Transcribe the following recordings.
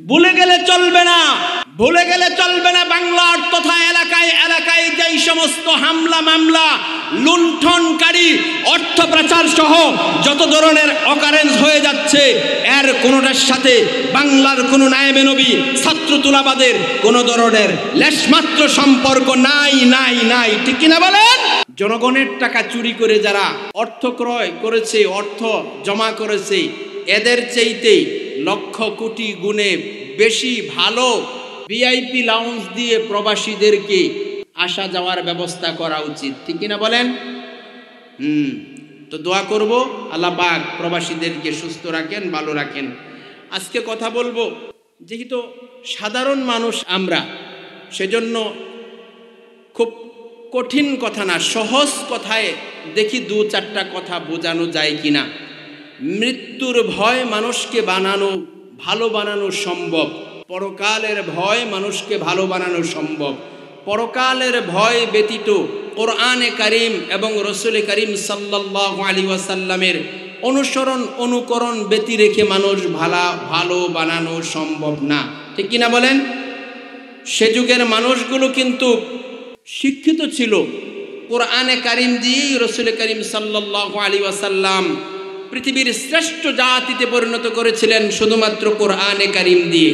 ভুলে গেলে চলবে না, ভুলে গেলে চলবে না। বাংলার তথা এলাকায় এলাকায় যেই সমস্ত হামলা মামলা, লুণ্ঠনকারী, অর্থ পাচার সহ যত ধরনের অকারেন্স হয়ে যাচ্ছে, এর কোনোটার সাথে বাংলার কোনো নায়েবে নবী ছাত্র তুলাবাদের কোনো ধরনের লেশমাত্র সম্পর্ক নাই নাই নাই, ঠিক কিনা বলেন? জনগণের টাকা চুরি করে যারা অর্থ ক্রয় করেছে, অর্থ জমা করেছে, এদের চাইতে লক্ষ কোটি গুণে বেশি ভালো ভিআইপি লাউঞ্জ দিয়ে প্রবাসীদেরকে আসা যাওয়ার ব্যবস্থা করা উচিত, ঠিক কিনা বলেন? তো দোয়া করব আল্লাহ পাক প্রবাসীদেরকে সুস্থ রাখেন, ভালো রাখেন। আজকে কথা বলবো, যেহেতু সাধারণ মানুষ আমরা, সেজন্য খুব কঠিন কথা না, সহজ কথায় দেখি দু চারটা কথা বোঝানো যায় কিনা। মৃত্যুর ভয় মানুষকে ভালো বানানো সম্ভব, পরকালের ভয় মানুষকে ভালো বানানো সম্ভব। পরকালের ভয় ব্যতীত কোরআনে কারীম এবং রসুল করিম সাল্লাল্লাহু আলাইহি ওয়াসাল্লামের অনুসরণ অনুকরণ ব্যতি রেখে মানুষ ভালো বানানো সম্ভব না, ঠিক কিনা বলেন? সে যুগের মানুষগুলো কিন্তু শিক্ষিত ছিল, কোরআনে কারীম দিয়েই রসুল করিম সাল্লাল্লাহু আলাইহি ওয়াসাল্লাম পৃথিবীর শ্রেষ্ঠ জাতিতে পরিণত করেছিলেন শুধুমাত্র কোরআনে কারীম দিয়ে।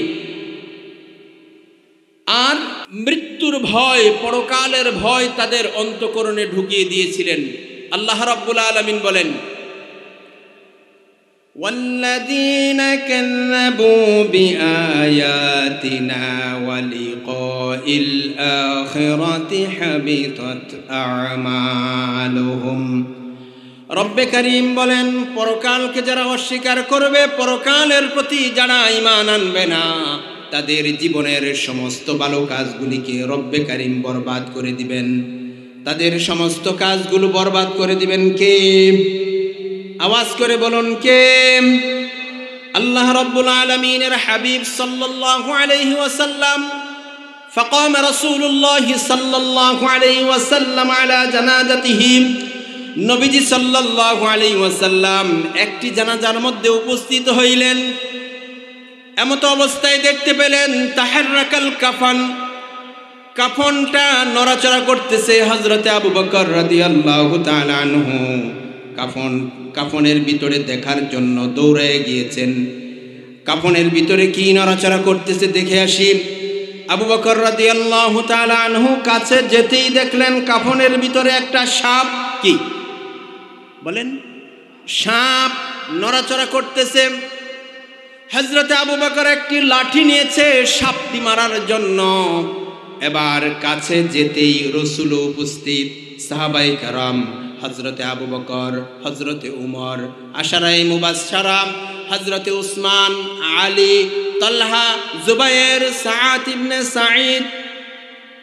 আর মৃত্যুর ভয়, পরকালের ভয় তাদের অন্তঃকরণে ঢুকিয়ে দিয়েছিলেন। আল্লাহ রাব্বুল আলামিন বলেন, ওয়াল্লাযীনা কাযযাবু বিআয়াতিনা ওয়া লিকাইল আখিরাতি হাবিতাত আমালুহুম। রব্বে করিম বলেন, পরকালকে যারা অস্বীকার করবে, পরকালের প্রতি যারা ঈমান আনবে না, তাদের জীবনের সমস্ত ভালো কাজগুলিকে রব্বে করিম বরবাদ করে দিবেন। তাদের সমস্ত কাজগুলো বরবাদ করে দিবেন কে? আওয়াজ করে বলুন কে? আল্লাহ রাব্বুল আলামিনের হাবিব সাল্লাল্লাহু আলাইহি ওয়াসাল্লাম। ফাকাম রাসূলুল্লাহ সাল্লাল্লাহু আলাইহি ওয়াসাল্লাম আলা জানাজাতিহি। নবীজি সাল্লাল্লাহু আলাইহি ওয়াসাল্লাম একটি জানাজার মধ্যে উপস্থিত হইলেন। এমত অবস্থায় দেখতে পেলেন তাহাররাকাল কাফন, কাফনটা নড়াচড়া করতেছে। হযরতে আবু বকর রাদিয়াল্লাহু তাআলা আনহু কাফনের ভিতরে দেখার জন্য দৌড়ে গিয়েছেন। কাফনের ভিতরে কি নড়াচড়া করতেছে দেখে আসি। আবু বকর রাদিয়াল্লাহু তাআলা আনহু কাছে যেতেই দেখলেন কাফনের ভিতরে একটা সাপ। কি বলেন? সাপ নড়াচড়া করতেছে। হযরতে আবু বকর একটি লাঠি নিয়েছে সাপটি মারার জন্য। এবার কাছে যেতেই রাসূল উপস্থিত, সাহাবায়ে কেরাম, হযরতে আবু বকর, হযরতে উমর, আশারায়ে মুবাশশারা, হযরতে উসমান, আলী, তালহা, জুবায়ের, সাআদ ইবনে সাঈদ,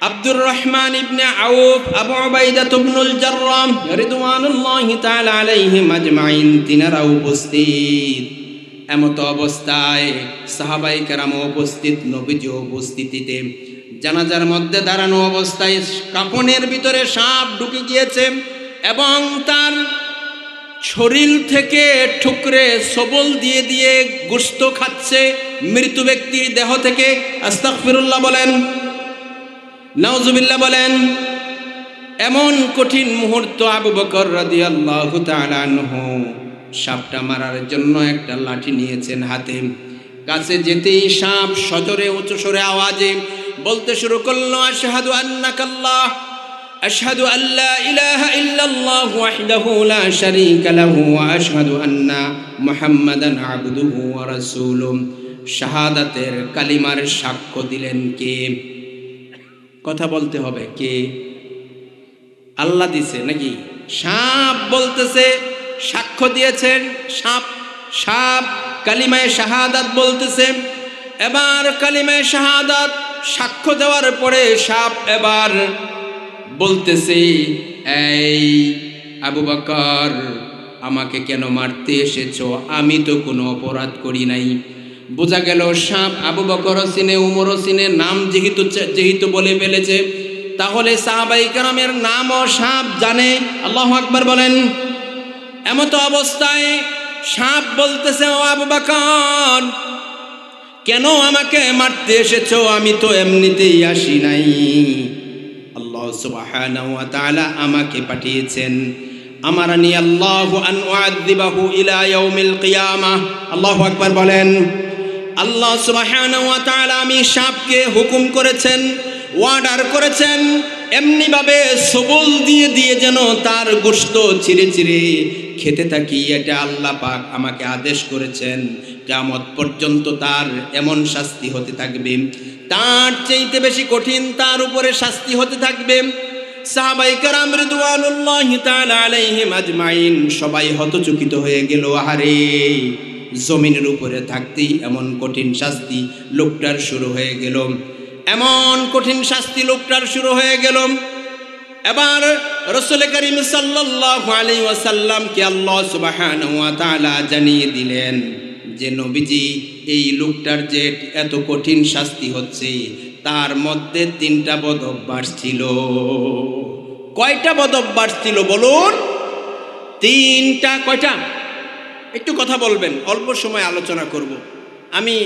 আব্দুর রহমান ইবনে আউফ, আবু উবাইদা ইবনুল জাররাহ রিদওয়ানুল্লাহি তাআলা আলাইহিম আজমাইন, তিনারা উপস্থিত। এমত অবস্থায় সাহাবায়ে কেরাম উপস্থিত, নবীজি উপস্থিতিতে জানাজার মধ্যে দাঁড়ানো অবস্থায় কাফনের ভিতরে সাপ ঢুকে গিয়েছে এবং তার শরীর থেকে ঠুকরে সবল দিয়ে দিয়ে গোশত খাচ্ছে মৃত ব্যক্তির দেহ থেকে। আস্তাগফিরুল্লাহ বলেন, নাউজুবিল্লাহ বলেন। এমন কঠিন মুহূর্ত আবু বকর রাদিয়াল্লাহু তাআলা আনহু সাপটা মারার জন্য একটা লাঠি নিয়েছেন হাতে। কাছে যেতেই সাপ সজোরে উঁচু সরে আওয়াজে বলতে শুরু করলো, আশহাদু আন্নাকাল্লাহ, আশহাদু আল্লা ইলাহা ইল্লাল্লাহ ওয়াহদাহু লা শারীকা লাহু ওয়া আশহাদু আন্না মুহাম্মাদান আবদুহু ওয়া রাসূলুহু। শাহাদাতের কালিমার সাক্ষ্য দিলেন কে? কথা বলতে হবে কে? আল্লাহ দিছে নাকি? সাপ বলতেছে, সাক্ষ্য দিয়েছেন সাপ কালিমায়ে শাহাদাত বলতেছে। এবার কালিমায়ে শাহাদাত সাক্ষ্য দেওয়ার পরে সাপ এবার বলতেছে, এই আবু বকর, আমাকে কেন মারতে এসেছো? আমি তো কোনো অপরাধ করি নাই। বোঝা গেল সাপ আবু বকরও চিনে, উমরও চিনে, নাম যেহেতু বলে ফেলেছে, তাহলে সাহাবায়ে কেরামের নামও সাপ জানে। আল্লাহু আকবার বলেন। এমত অবস্থায় সাপ বলতেছে, ও আবু বকর, কেন আমাকে মারতে এসেছো? আমি তো এমনিতেই আসি নাই। আল্লাহ সুবহানাহু ওয়া তাআলা আমাকে পাঠিয়েছেন আমারানি আল্লাহু আন উআযযিবাহু ইলা ইয়াউমিল কিয়ামাহ। আল্লাহু আকবার বলেন। আল্লাহ সুবহানাহু ওয়া তাআলা আমি সাপকে হুকুম করেছেন, অর্ডার করেছেন, এমনিভাবে সবল দিয়ে দিয়ে যেন তার গোশত ছিঁড়ে ছিঁড়ে খেতে থাকি। এটা আল্লাহ পাক আমাকে আদেশ করেছেন। কিয়ামত পর্যন্ত তার এমন শাস্তি হতে থাকবে, তার চাইতে বেশি কঠিন তার উপরে শাস্তি হতে থাকবে। সাহাবায়ে কেরাম রিদওয়ানুল্লাহি তাআলা আলাইহিম আজমাইন সবাই হতচকিত হয়ে গেল। আহারে, জমিনের উপরে থাকতেই এমন কঠিন শাস্তি লোকটার শুরু হয়ে গেল, এমন কঠিন শাস্তি লোকটার শুরু হয়ে গেল। এবার রাসূল করিম সাল্লাল্লাহু আলাইহি ওয়াসাল্লামকে আল্লাহ সুবহানাহু ওয়া তাআলা জানিয়ে দিলেন যে নবীজি, এই লোকটার যে এত কঠিন শাস্তি হচ্ছে তার মধ্যে 3টা বদ অভ্যাস ছিল। কয়টা বদ অভ্যাস ছিল বলুন? 3টা। কয়টা? একটু কথা বলবেন, অল্প সময় আলোচনা করব। আমি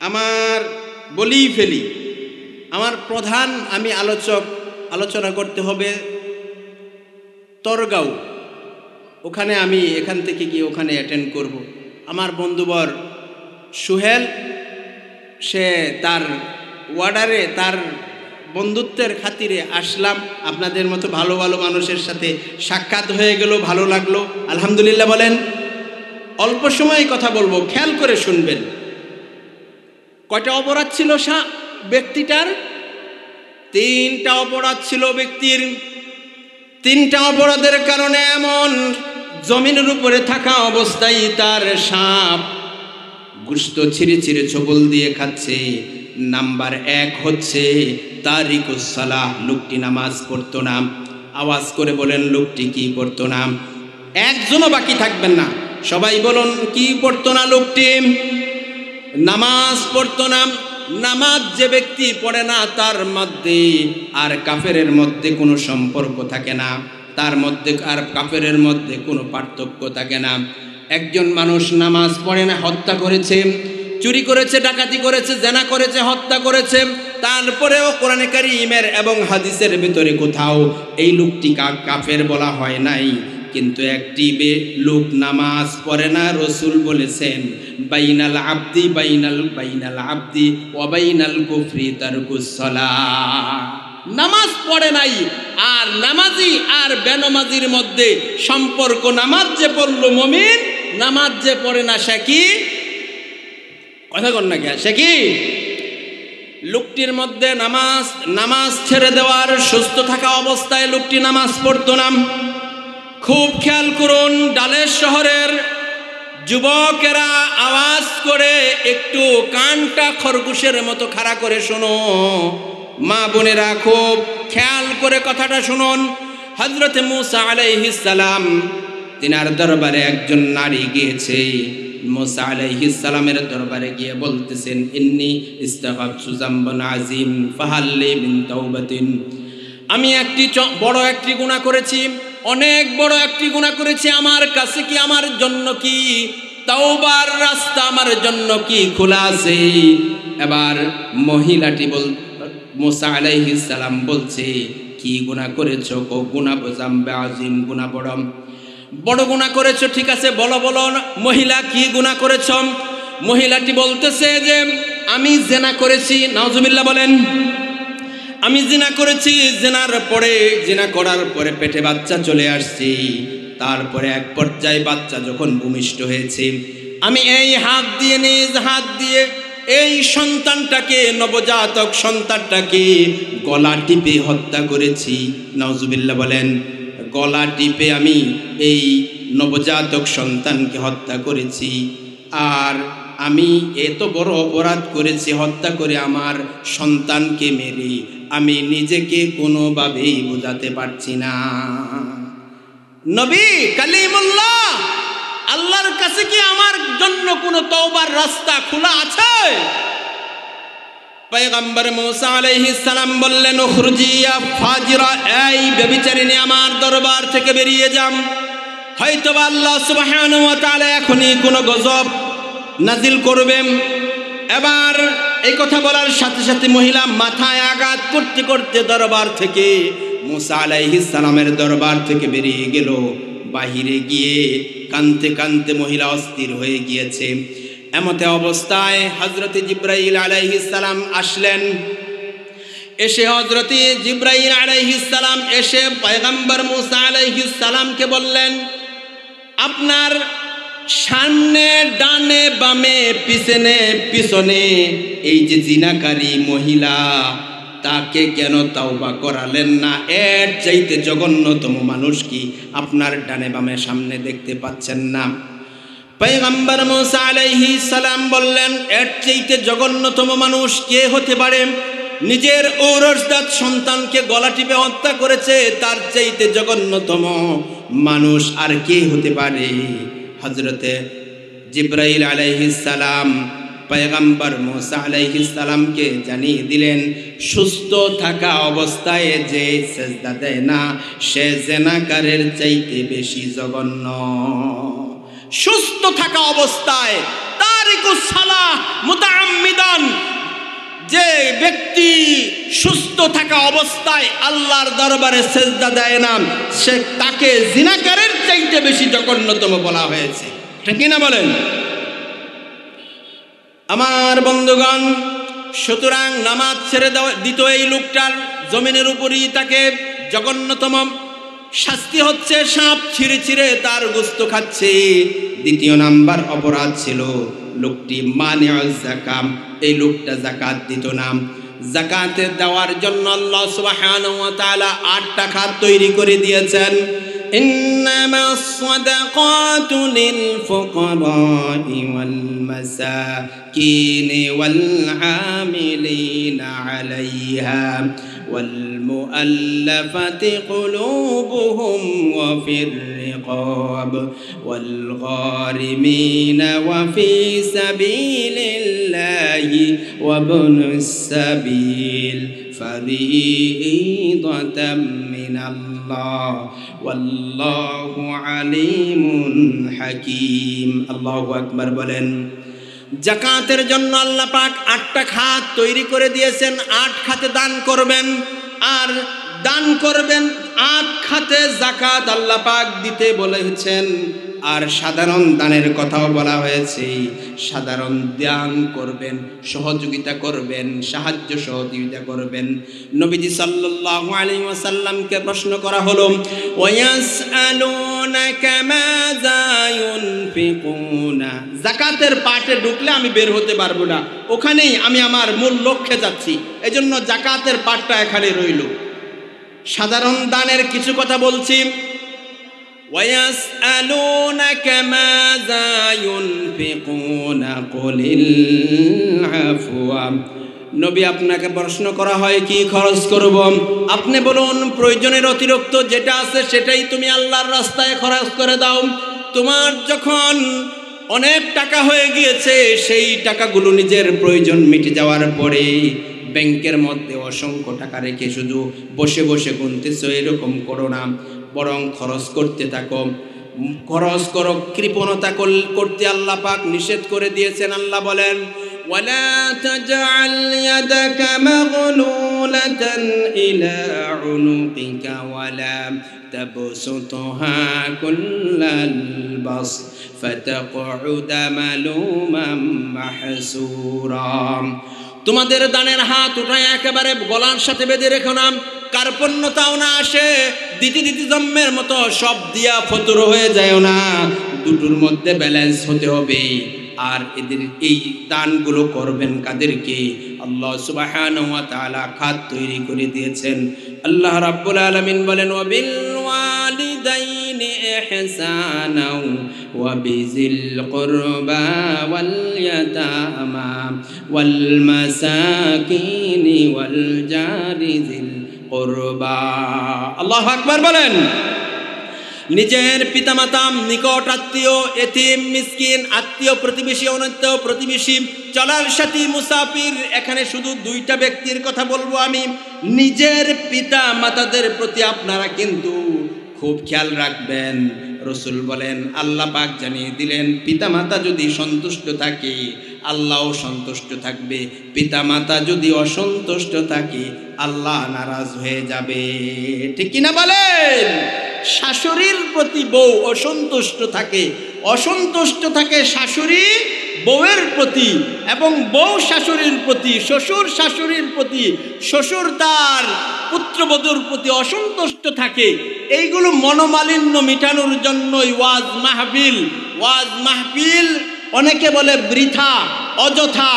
আমার বলেই ফেলি, আমার প্রধান আমি আলোচনা করতে হবে তরগাঁও, ওখানে আমি এখান থেকে গিয়ে ওখানে অ্যাটেন্ড করব। আমার বন্ধুবর সুহেল, সে তার ওয়ার্ডারে তার বন্ধুত্বের খাতিরে আসলাম। আপনাদের মতো ভালো ভালো মানুষের সাথে সাক্ষাৎ হয়ে গেল, ভালো লাগলো, আলহামদুলিল্লাহ বলেন। অল্প সময় কথা বলবো, খেয়াল করে শুনবেন। কয়টা অপরাধ ছিল ব্যক্তিটার? 3টা অপরাধ ছিল ব্যক্তির। 3টা অপরাধের কারণে এমন জমিনের উপরে থাকা অবস্থায় তার সাপ গোশত ছিঁড়ে ছিঁড়ে ছবল দিয়ে খাচ্ছে। নাম্বার 1 হচ্ছে তারিকুস সালাহ, লোকটি নামাজ পড়তো না। আওয়াজ করে বলেন, লোকটি কি পড়তো না? একজনও বাকি থাকবেন না, সবাই বলুন কি পড়তো না লোকটি? নামাজ পড়তো না। নামাজ যে ব্যক্তি পড়ে না তার মধ্যে আর কাফেরের মধ্যে কোনো সম্পর্ক থাকে না, তার মধ্যে আর কাফেরের মধ্যে কোনো পার্থক্য থাকে না। একজন মানুষ নামাজ পড়ে না, হত্যা করেছে, চুরি করেছে, ডাকাতি করেছে, জেনা করেছে, হত্যা করেছে, তারপরেও কোরআনে কারীমের এবং হাদিসের ভিতরে কোথাও এই লোকটি কাফের বলা হয় নাই। কিন্তু একটি লোক নামাজ পড়ে না, রসুল বলেছেন বাইনাল আবদি ওয়া বাইনাল কুফরি তারকুস সালাহ। নামাজ পড়ে নাই আর নামাজি আর বেনামাজির মধ্যে সম্পর্ক। নামাজ যে পড়লো মুমিন, নামাজ যে পড়ে না সে কি? কথা কন না, সে কি? লোকটির মধ্যে নামাজ ছেড়ে দেওয়ার, সুস্থ থাকা অবস্থায় লোকটি নামাজ পড়তো না। খুব খেয়াল করুন, ডালের শহরের যুবকেরা আওয়াজ করে একটু কানটা খরগোশের মতো খাড়া করে শোনো। মা বোনেরা খুব খেয়াল করে কথাটা শুনুন। হযরত মুসা আলাইহিস সালাম, তিনার দরবারে একজন নারী গিয়েছে। মুসা আলাইহিস সালামের দরবারে গিয়ে বলতেছেন, ইন্নী ইস্তাগাফতু যামবান আযীম ফাহাল্লি মিন তাওবাতিন। আমি বড় একটি গুনাহ করেছি, অনেক বড় একটি গুনাহ করেছি। আমার কাছে কি, আমার জন্য কি তাওবার রাস্তা আমার জন্য কি খোলা আছে? এবার মহিলাটি মুসা আলাইহিস সালাম বলছে, কি গুনাহ করেছো? গুনাহ যামবে আযীম, গুনাহ বড় গুনাহ করেছো। ঠিক আছে, বলো মহিলা, কি গুনাহ করেছো? মহিলাটি বলতেছে যে আমি জিনা করেছি। নাউজুবিল্লাহ বলেন। আমি জিনা করেছি, জিনা করার পরে পেটে বাচ্চা চলে আসছে। তারপরে এক পর্যায়ে বাচ্চা যখন ভূমিষ্ঠ হয়েছে, আমি এই নিজ হাত দিয়ে এই সন্তানটাকে, নবজাতক সন্তানটাকে গলা টিপে হত্যা করেছি। নাউজুবিল্লাহ বলেন। গলা টিপে আমি এই নবজাতক সন্তানকে হত্যা করেছি। আর আমি এত বড় অপরাধ করেছি, হত্যা করে আমার সন্তানকে মেরে আমি নিজেকে কোনোভাবেই বোঝাতে পারছি না। নবী কালিমুল্লাহ, আল্লাহর কাছে কি আমার জন্য কোনো তওবার রাস্তা খোলা আছে? পয়গম্বর মুসা আলাইহিস সালাম বললেন, উখরুজি ইয়া ফাজিরা, এই ব্যভিচারিণী আমার দরবার থেকে বেরিয়ে যান। হয়তো আল্লাহ সুবহানাহু ওয়া তাআলা এখনই কোনো গজব নাজিল করবেন। এবার এই কথা বলার সাথে সাথে মহিলা মাথায় আঘাত করতে করতে দরবার থেকে, মুসা আলাইহিস সালামের দরবার থেকে বেরিয়ে গেল। বাহিরে গিয়ে কাঁদতে কাঁদতে মহিলা অস্থির হয়ে গিয়েছে। এমতে অবস্থায় হযরত জিবরাইল আলাইহিস সালাম আসলেন। এসে হযরত জিবরাইল আলাইহিস সালাম এসে পয়গম্বর মুসা আলাইহিস সালামকে বললেন, আপনার সামনে ডানে বামে পিছনে পিছনে এই যে জিনাকারী মহিলা, তাকে কেন তাওবা করালেন না? এর চাইতে জঘন্যতম মানুষ কি আপনার ডানে বামে সামনে দেখতে পাচ্ছেন না? পয়গম্বর মুসা আলাইহিস সালাম বললেন, এর চাইতে জঘন্যতম মানুষ কে হতে পারে? নিজের ঔরসজাত সন্তানকে গলা টিপে হত্যা করেছে, তার চাইতে জঘন্যতম মানুষ আর কে হতে পারে? হযরতে জিবরাইল আলাইহিস সালাম পয়গম্বর মুসা আলাইহিস সালামকে জানিয়ে দিলেন, সুস্থ থাকা অবস্থায় যে সেজদা দেয় না সে জিনাকারের চাইতে বেশি জঘন্য। সুস্থ থাকা অবস্থায় তারিকুস সালাহ মুতাআম্মিদান, যে ব্যক্তি সুস্থ থাকা অবস্থায় আল্লাহর দরবারে সেজদা দেয় না, সে তাকে জিনাকারের চাইতে বেশি জঘন্যতম বলা হয়েছে। ঠিক কিনা বলেন? আমার বন্ধুগণ, সুতরাং নামাজ ছেড়ে দিত এই লোকটার জমিনের উপরই তাকে জঘন্যতম শাস্তি হচ্ছে, সাপ ছিঁড়ে ছিঁড়ে তার গোশত খাচ্ছে। দ্বিতীয় নাম্বার অপরাধ ছিল লোকটি মানিউজ যাকাত, এই লোকটা যাকাত দিত না। যাকাতে দেওয়ার জন্য আল্লাহ সুবহানাহু ওয়া তাআলা 8টা খাত তৈরি করে দিয়েছেন। ইন্নামাস সাদাকাতু লিল ফুকারা'i ওয়াল মাসাকিনি ওয়াল আমিলিনা আলাইহা ওয়াল মুআল্লাফাতি কুলুবুহুম ওয়া ফির রিকাব ওয়াল গারিমিনা ওয়া ফি সাবিলিল্লাহি ওয়া ইবনুস সাবিল ফারিদাতাম মিনাল্লাহ ওয়াল্লাহু আলিমুন হাকীম। আল্লাহু আকবার বলেন। যাকাতের জন্য আল্লাহ পাক 8টা খাত তৈরি করে দিয়েছেন। 8 খাতে দান করবেন, আর দান করবেন 8 খাতে যাকাত আল্লাহ পাক দিতে বলেছেন। আর সাধারণ দানের কথাও বলা হয়েছে। সাধারণ দান করবেন, সহযোগিতা করবেন, সাহায্য সহযোগিতা করবেন। নবীজি সাল্লাল্লাহু আলাইহি ওয়াসাল্লামকে প্রশ্ন করা হলো, ওয়ায়াসআলুনাকা মাযা ইউনফিকুনা, যাকাতের পাঠে ঢুকলে আমি বের হতে পারবো না, ওখানেই আমি আমার মূল লক্ষ্যে যাচ্ছি, এজন্য যাকাতের পাঠটা এখানে রইল। সাধারণ দানের কিছু কথা বলছি। وَيَسْأَلُونَكَ مَاذَا يُنْفِقُونَ قُلِ الْعَفْوَ, নবী আপনাকে প্রশ্ন করা হয় কি খরচ করব, আপনি বলুন প্রয়োজনের অতিরিক্ত যেটা আছে সেটাই তুমি আল্লাহর রাস্তায় খরচ করে দাও। তোমার যখন অনেক টাকা হয়ে গিয়েছে, সেই টাকাগুলো নিজের প্রয়োজন মিটে যাওয়ার পরে ব্যাংকের মধ্যে অসংখ্য টাকা রেখে শুধু বসে বসে গুনতেছো, এরকম করো না, বরং খরচ করতে থাকো। খরচ করো, কৃপণতা করতে আল্লাহ পাক নিষেধ করে দিয়েছেন। আল্লাহ বলেন, ওয়ালা তাজআল ইয়াদাকা মাগলুলাতান ইলা উনুকিকা ওয়ালা তাবসুতহা কুল্লাল বাস ফাতাকউদা মালুমান মাহসুরা। তোমাদের দানের হাত উঠায় একেবারে গলার সাথে বেঁধে রেখো না, কার্পণ্যতাও না আসে, দিতে দিতে জম্মের মতো সব দিয়া ফতুর হয়ে যায় না, দুটোর মধ্যে ব্যালেন্স হতে হবে। আর এদের এই দানগুলো করবেন কাদেরকে? আল্লাহ সুবহানাহু ওয়া তাআলা খাত তৈরি করে দিয়েছেন। আল্লাহ রাব্বুল আলামিন বলেন, ওয়া বিল ওয়ালিদাইনি ইহসানাও ওয়া বিজিল কুরবা ওয়াল ইয়াতামা ওয়াল মাসাকিনি ওয়াল জারি যিল কুরবা। আল্লাহু আকবার বলেন। নিজের পিতামাতা, নিকট আত্মীয়, এতিম, মিসকিন, আত্মীয় প্রতিবেশী, অনাত্মীয় প্রতিবেশী, চলার সাথী, মুসাফির, এখানে শুধু 2টা ব্যক্তির কথা বলবো আমি। নিজের পিতা মাতাদের প্রতি আপনারা কিন্তু খুব খেয়াল রাখবেন। রাসূল বলেন, আল্লাহ পাক জানিয়ে দিলেন, পিতামাতা যদি সন্তুষ্ট থাকে আল্লাহও সন্তুষ্ট থাকবে। পিতামাতা যদি অসন্তুষ্ট থাকে আল্লাহ নারাজ হয়ে যাবে। ঠিক কিনা বলেন? শাশুড়ির প্রতি বউ অসন্তুষ্ট থাকে শাশুড়ি বউয়ের প্রতি, এবং বউ শাশুড়ির প্রতি, শ্বশুর শাশুড়ির প্রতি, শ্বশুর তার পুত্রবধূর প্রতি অসন্তুষ্ট থাকে। এইগুলো মনোমালিন্য মিটানোর জন্যই ওয়াজ মাহফিল অনেকে বলে বৃথা অযথা।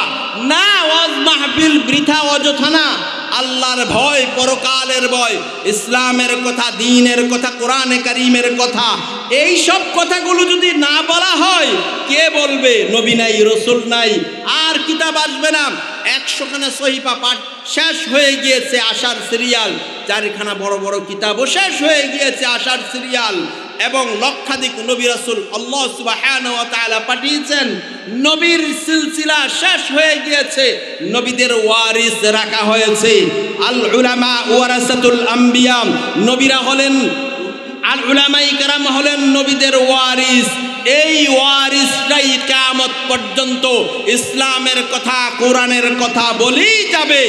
না, ওয়াজ মাহফিল বৃথা অযথা না। আল্লাহর ভয়, পরকালের ভয়, ইসলামের কথা, দ্বীনের কথা, কোরআনে কারীমের কথা, এই সব কথাগুলো যদি না বলা হয় কে বলবে? নবী নাই, রসুল নাই, আর কিতাব আসবে না। 100খানা সহিফা পাঠ শেষ হয়ে গিয়েছে, আশার সিরিয়াল 4খানা বড় বড় কিতাবও শেষ হয়ে গিয়েছে, আশার সিরিয়াল, এবং লক্ষাধিক নবী রাসূল আল্লাহ সুবহানাহু ওয়া তাআলা পাঠিয়েছেন। নবীর সিলসিলা শেষ হয়ে গিয়েছে, নবীদের ওয়ারিস রাখা হয়েছে। আল উলামা ওয়ারাসাতুল আম্বিয়া, নবীরা হলেন, আল উলামায়ে কেরাম হলেন নবীদের ওয়ারিস। এই ওয়ারিসটাই কিয়ামত পর্যন্ত ইসলামের কথা, কোরআনের কথা বলেই যাবে।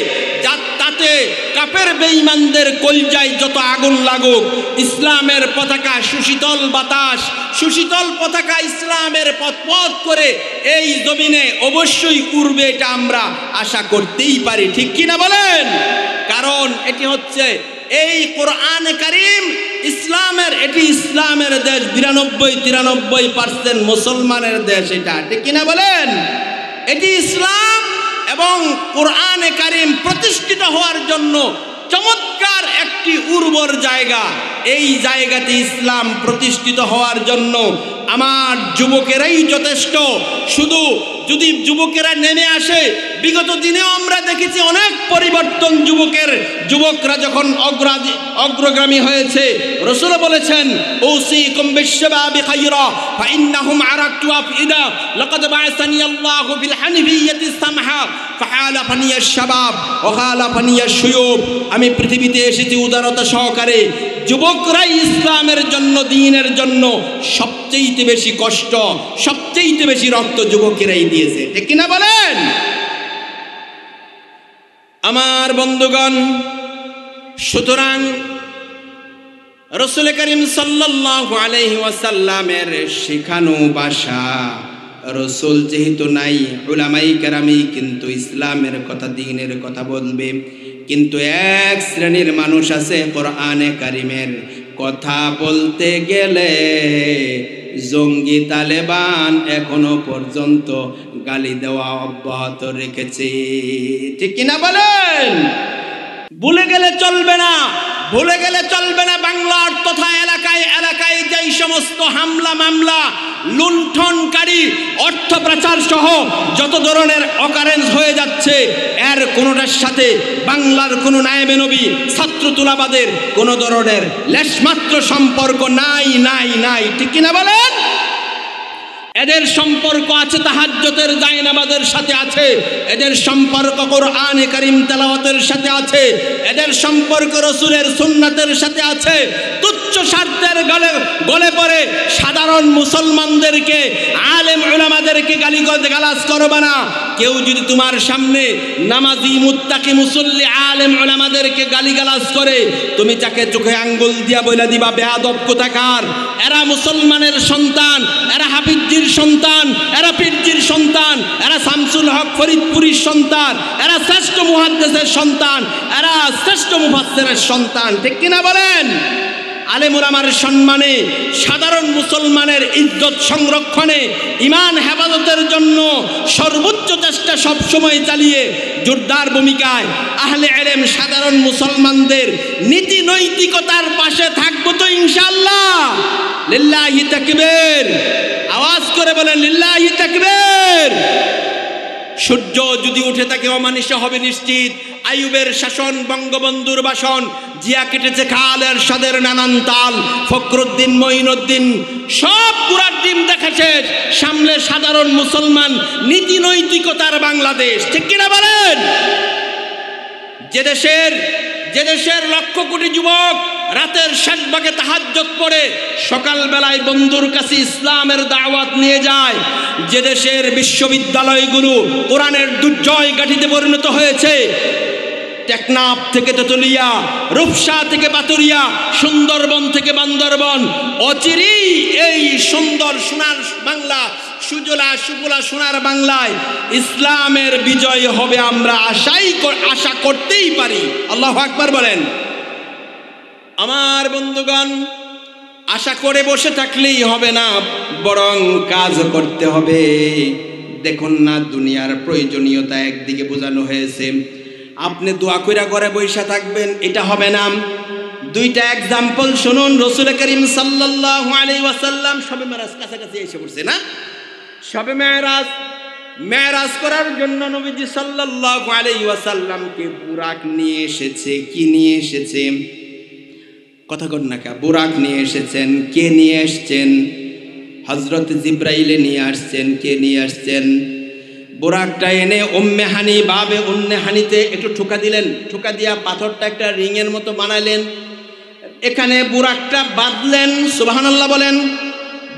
তাতে কাফের বেঈমানদের কলজায় যত আগুন লাগুক, ইসলামের পতাকা, সুশীতল বাতাস, সুশীতল পতাকা ইসলামের পথ করে এই জমিনে অবশ্যই উড়বে, এটা আমরা আশা করতেই পারি। ঠিক কিনা বলেন? কারণ এটি হচ্ছে এই কোরআনে কারীম ইসলামের, এটি ইসলামের দেশ। 92-93% মুসলমানের দেশ এটা। ঠিক কিনা বলেন? এটি ইসলাম এবং কোরআনে কারীম প্রতিষ্ঠিত হওয়ার জন্য চমৎকার একটি উর্বর জায়গা। এই জায়গাতে ইসলাম প্রতিষ্ঠিত হওয়ার জন্য আমার যুবকেরাই যথেষ্ট। শুধু যদি যুবকেরা নেমে আসে, বিগত দিনেও আমরা দেখেছি অনেক পরিবর্তন। যুবকরা যখন অগ্রগামী হয়েছে, রাসূল বলেছেন উসিকুম বিশ-শাবাবি খায়রা ফাইন্নাহুম আরাকতু আফইদা লাকাদ বা'আসানি আল্লাহু বিল হানিফিয়্যাতি সামহা ফাহালাফানি আশ-শাবাব ওয়া খালাফানি আশ-শুয়ুব। আমি পৃথিবীতে এসেছি উদারতা সহকারে। যুবকরাই ইসলামের জন্য, দ্বীনের জন্য সবচেয়ে বেশি কষ্ট, সবচেয়ে বেশি রক্ত যুবকেরাই দিয়েছে। ঠিক কিনা বলেন? আমার বন্ধুগণ, সুতরাং রাসূল করিম সাল্লাল্লাহু আলাইহি ওয়াসাল্লামের শেখানো ভাষা, রাসূল যেহেতু নাই, উলামায়ে কেরামই কিন্তু ইসলামের কথা, দ্বীনের কথা বলবে। কিন্তু এক শ্রেণীর মানুষ আছে, কোরআনে কারীমের কথা বলতে গেলে জঙ্গি তালেবান এখনো পর্যন্ত গালি দেওয়া অব্যাহত রেখেছে। ঠিক কিনা বলেন? ভুলে গেলে চলবে না, ভুলে গেলে চলবে না। বাংলার তথা এলাকায় এলাকায় যেই সমস্ত হামলা মামলা, লুণ্ঠনকারী, অর্থ পাচার সহ যত ধরনের অকারেন্স হয়ে যাচ্ছে, এর কোনোটার সাথে বাংলার কোনো নায়েবে নবী, ছাত্রতুলাবাদের কোনো ধরনের লেশমাত্র সম্পর্ক নাই, নাই, নাই। ঠিক কিনা বলেন? এদের সম্পর্ক আছে তাহাজ্জুদের জায়নামাজের সাথে আছে, এদের সম্পর্ক কোরআনে কারীম তেলাওয়াতের সাথে আছে, এদের সম্পর্ক রাসূলের সুন্নাতের সাথে আছে। তুচ্ছ স্বার্থের গলে পড়ে সাধারণ মুসলমানদেরকে, আলেম উলামাদেরকে গালাজ করবে না। কেউ যদি তোমার সামনে নামাজি, মুত্তাকি, মুসল্লি, আলেম উলামাদেরকে গালিগালাজ করে, তুমি তাকে চোখে আঙ্গুল দিয়া বইলা দিবা বেয়াদব কোথাকার। এরা মুসলমানের সন্তান, এরা হাফিজজির সন্তান, এরা পীরজির সন্তান, এরা শামসুল হক ফরিদপুরীর সন্তান, এরা শ্রেষ্ঠ মুহাদ্দিসের সন্তান, এরা শ্রেষ্ঠ মুফাসসিরের সন্তান। ঠিক কিনা বলেন? আলেম উলামার সম্মানে, সাধারণ মুসলমানের ইজ্জত সংরক্ষণে, ঈমান হেফাজতের জন্য সর্বোচ্চ চেষ্টা সবসময় চালিয়ে জোরদার ভূমিকায় আহলে ইলম সাধারণ মুসলমানদের নীতি নৈতিকতার পাশে থাকবো তো ইনশাআল্লাহ। লিল্লাহি তাকবীর! আওয়াজ করে বলেন লিল্লাহি তাকবীর! সূর্য যদি উঠে থাকে অমানিশ হবে নিশ্চিত। আইয়ুবের শাসন, বঙ্গবন্ধুর ভাষণ, জিয়া কেটেছে খাল এরশাদের নানান তাল, ফখরুদ্দিন, মঈনুদ্দিন সব পুরার ডিম দেখেছে। সামনে সাধারণ মুসলমান, নীতি নৈতিকতার বাংলাদেশ। ঠিক কিনা বলেন? যে দেশের লক্ষ কোটি যুবক রাতের শেষ ভাগে তাহাজ্জুদ পড়ে সকালবেলায় বন্ধুর কাছে ইসলামের দাওয়াত নিয়ে যায়। যে দেশের বিশ্ববিদ্যালয়গুলো কোরআনের দুর্জয় গাঠিতে পরিণত হয়েছে, টেকনাফ থেকে তেতুলিয়া, রূপসা থেকে পাতুরিয়া, সুন্দরবন থেকে বান্দরবন, অচিরেই এই সুন্দর সোনার বাংলা, সুজলা সুফলা সোনার বাংলায় ইসলামের বিজয় হবে আমরা আশা করতেই পারি। আল্লাহু আকবার বলেন। আমার বন্ধুগণ, আশা করে বসে থাকলেই হবে না, বরং কাজ করতে হবে। দেখুন না, দুনিয়ার প্রয়োজনীয়তা একদিকে বোঝানো হয়েছে, আপনি দোয়া কইরা করে বৈশা থাকবেন, এটা হবে না। দুইটা এক্সাম্পল শুনুন। রাসূল করিম সাল্লাল্লাহু আলাইহি ওয়াসাল্লাম শবে মেরাজ কাছাকাছি এসে পড়ছে না? শবে মেরাজ করার জন্য নবীজি সাল্লাল্লাহু আলাইহি ওয়াসাল্লামকে বুরাক নিয়ে এসেছে। কি নিয়ে এসেছে? কথা কন না কা? বুরাক নিয়ে এসেছেন। কে নিয়ে এসেছেন? হযরত জিবরাইলে নিয়ে আসছেন। কে নিয়ে আসছেন? বুরাকটা এনে উম্মে হানি বাবে উম্মে হানিতে একটু ঠোকা দিলেন, ঠোকা দিয়া পাথরটা একটা রিংয়ের মতো বানালেন, এখানে বুরাকটা বাঁধলেন। সুবহানাল্লাহ বলেন।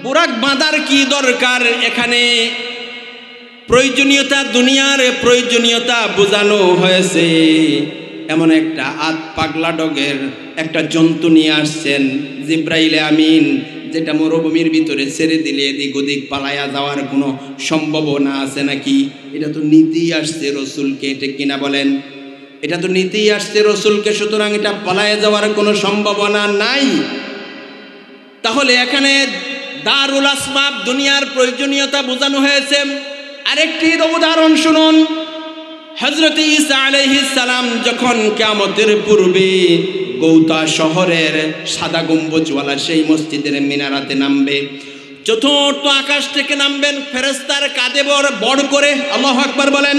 বুরাক বাঁধার কি দরকার? এখানে প্রয়োজনীয়তা, দুনিয়ার প্রয়োজনীয়তা বোঝানো হয়েছে। এমন একটা পাগলা ডগের একটা জন্তু নিয়ে আসছেন জিবরাইলে আমিন, যেটা মরুভূমির ভিতরে ছেড়ে দিলে এদিক ওদিক পালায়া যাওয়ার কোনো সম্ভাবনা আছে নাকি? এটা তো নীতিই আসছে রসুলকে, এটা কিনা বলেন? এটা তো নীতিই আসছে রসুলকে, সুতরাং এটা পালায়া যাওয়ার কোনো সম্ভাবনা নাই। তাহলে এখানে দারুল আসবাব, দুনিয়ার প্রয়োজনীয়তা বোঝানো হয়েছে। আরেকটি উদাহরণ শুনুন। হযরত ঈসা আলাইহিস সালাম যখন কিয়ামতের পূর্বে গৌতা শহরের সাদা গম্বুজওয়ালা সেই মসজিদের মিনারাতে নামবে, চতুর্থ আকাশ থেকে নামবেন, ফেরেশতার কাঁধে বড় করে, আল্লাহু আকবার বলেন,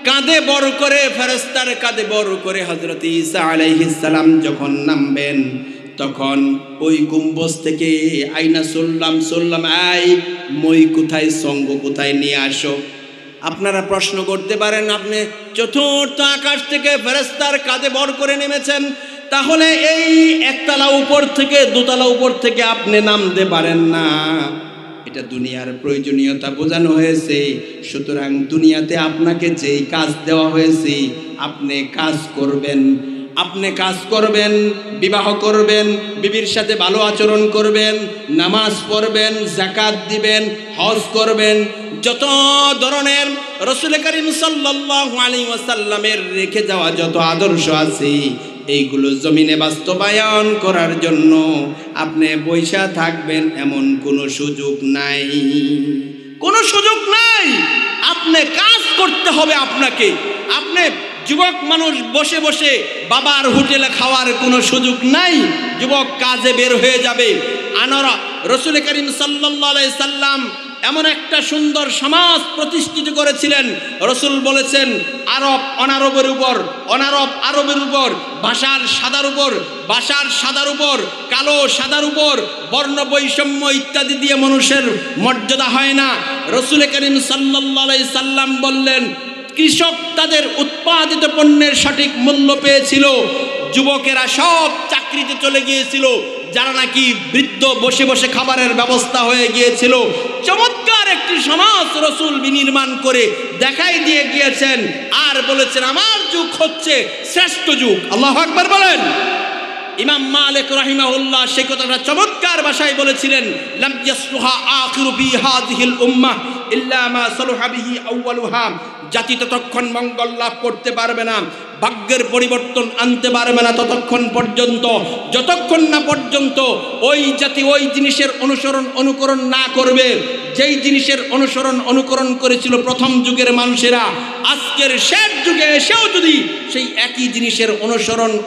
কাঁধে বড় করে, ফেরেশতার কাঁধে বড় করে হযরত ঈসা আলাইহিস সালাম যখন নামবেন, তখন ওই গম্বুজ থেকে আইনা সাল্লাম আই মই কোথায়, সঙ্গ কোথায় নিয়ে আসো। আপনারা প্রশ্ন করতে পারেন, আপনি চতুর্থ আকাশ থেকে ফেরেশতার কাঁধে বড় করে নেমেছেন, তাহলে এই একতলা উপর থেকে দোতলা উপর থেকে আপনি নামতে পারেন না। এটা দুনিয়ার প্রয়োজনীয়তা বোঝানো হয়েছে। সুতরাং দুনিয়াতে আপনাকে যেই কাজ দেওয়া হয়েছে আপনি কাজ করবেন। আপনি কাজ করবেন, বিবাহ করবেন, বিবির সাথে ভালো আচরণ করবেন, নামাজ পড়বেন, যাকাত দিবেন, হজ করবেন, যত ধরনের রাসূল করিম সাল্লাল্লাহু আলাইহি ওয়াসাল্লামের রেখে যাওয়া যত আদর্শ আছে, এইগুলো জমিনে বাস্তবায়ন করার জন্য আপনি বৈশা থাকবেন এমন কোনো সুযোগ নাই, কোনো সুযোগ নাই। আপনি কাজ করতে হবে আপনাকে। আপনি যুবক মানুষ বসে বসে বাবার হোটেলে খাওয়ার কোনো সুযোগ নাই। যুবক কাজে বের হয়ে যাবে। আনারা রাসূল করিম সাল্লাল্লাহু আলাইহি সাল্লাম এমন একটা সুন্দর সমাজ প্রতিষ্ঠিত করেছিলেন। রাসূল বলেছেন, আরব অনারবের উপর, অনারব আরবের উপর, ভাষার সাদার উপর, ভাষার সাদার উপর, কালো সাদার উপর বর্ণ বৈষম্য ইত্যাদি দিয়ে মানুষের মর্যাদা হয় না। রাসূল করিম সাল্লাল্লাহু আলাইহি সাল্লাম বললেন, কৃষক তাদের উৎপাদিত পণ্যের সঠিক মূল্য পেয়েছিল, যুবকেরা সব চাকরিতে চলে গিয়েছিল, যারা নাকি বৃদ্ধ বসে বসে খাবারের ব্যবস্থা হয়ে গিয়েছিল। চমৎকার একটি সমাজ রাসূল বিনির্মাণ করে দেখাই দিয়ে গিয়েছেন, আর বলেছেন আমার যুগ হচ্ছে শ্রেষ্ঠ যুগ। আল্লাহু আকবার বলেন। ইমাম মালিক রাহিমাহুল্লাহ সেই কথাটা চমৎকার ভাষায় বলেছিলেন, লাম ইয়াসলুহা আখিরু ফি হাযিহিল উম্মাহ ইল্লা মা সালুহা বিহি আউয়ালুহা। জাতি ততক্ষণ মঙ্গল লাভ করতে পারবে না, ভাগ্যের পরিবর্তন আনতে পারবে না ততক্ষণ পর্যন্ত, যতক্ষণ না পর্যন্ত ওই জাতি ওই জিনিসের অনুকরণ না করবে যেই জিনিসের অনুকরণ করেছিল প্রথম যুগের মানুষেরা। আজকের শেষ যুগে এসেও যদি সেই একই জিনিসের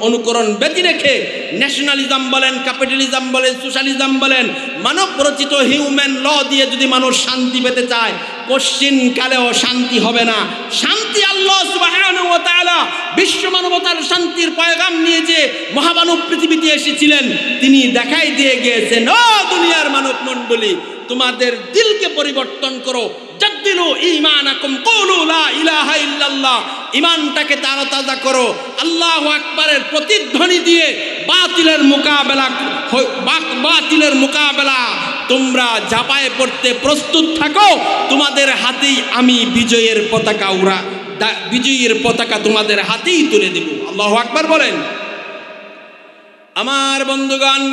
অনুকরণ ব্যতি রেখে ন্যাশনালিজম বলেন, ক্যাপিটালিজম বলেন, সোশ্যালিজম বলেন, মানব রচিত হিউম্যান ল দিয়ে যদি মানুষ শান্তি পেতে চায়, কোশ্চিনকালেও শান্তি হবে না। শান্তি আল্লাহ সুবহানাহু ওয়া তাআলা বিশ্ব মানবতার শান্তির পয়গাম নিয়ে যে মহামানব পৃথিবীতে এসেছিলেন, তিনি দেখাই দিয়ে গিয়েছেন, ও দুনিয়ার মানব মণ্ডলী, তোমাদের দিলকে পরিবর্তন করো, জাদ্দিলু ঈমানাকুম, কুলু লা ইলাহা ইল্লাল্লাহ, ঈমানটাকে তাজা করো, আল্লাহু আকবারের প্রতিধ্বনি দিয়ে বাতিলের মোকাবেলা তোমরা ঝাঁপায়ে পড়তে প্রস্তুত থাকো। তোমাদের হাতেই আমি বিজয়ের পতাকা তোমাদের হাতেই তুলে দেব। আল্লাহু আকবার বলেন। আমার বন্ধুগণ,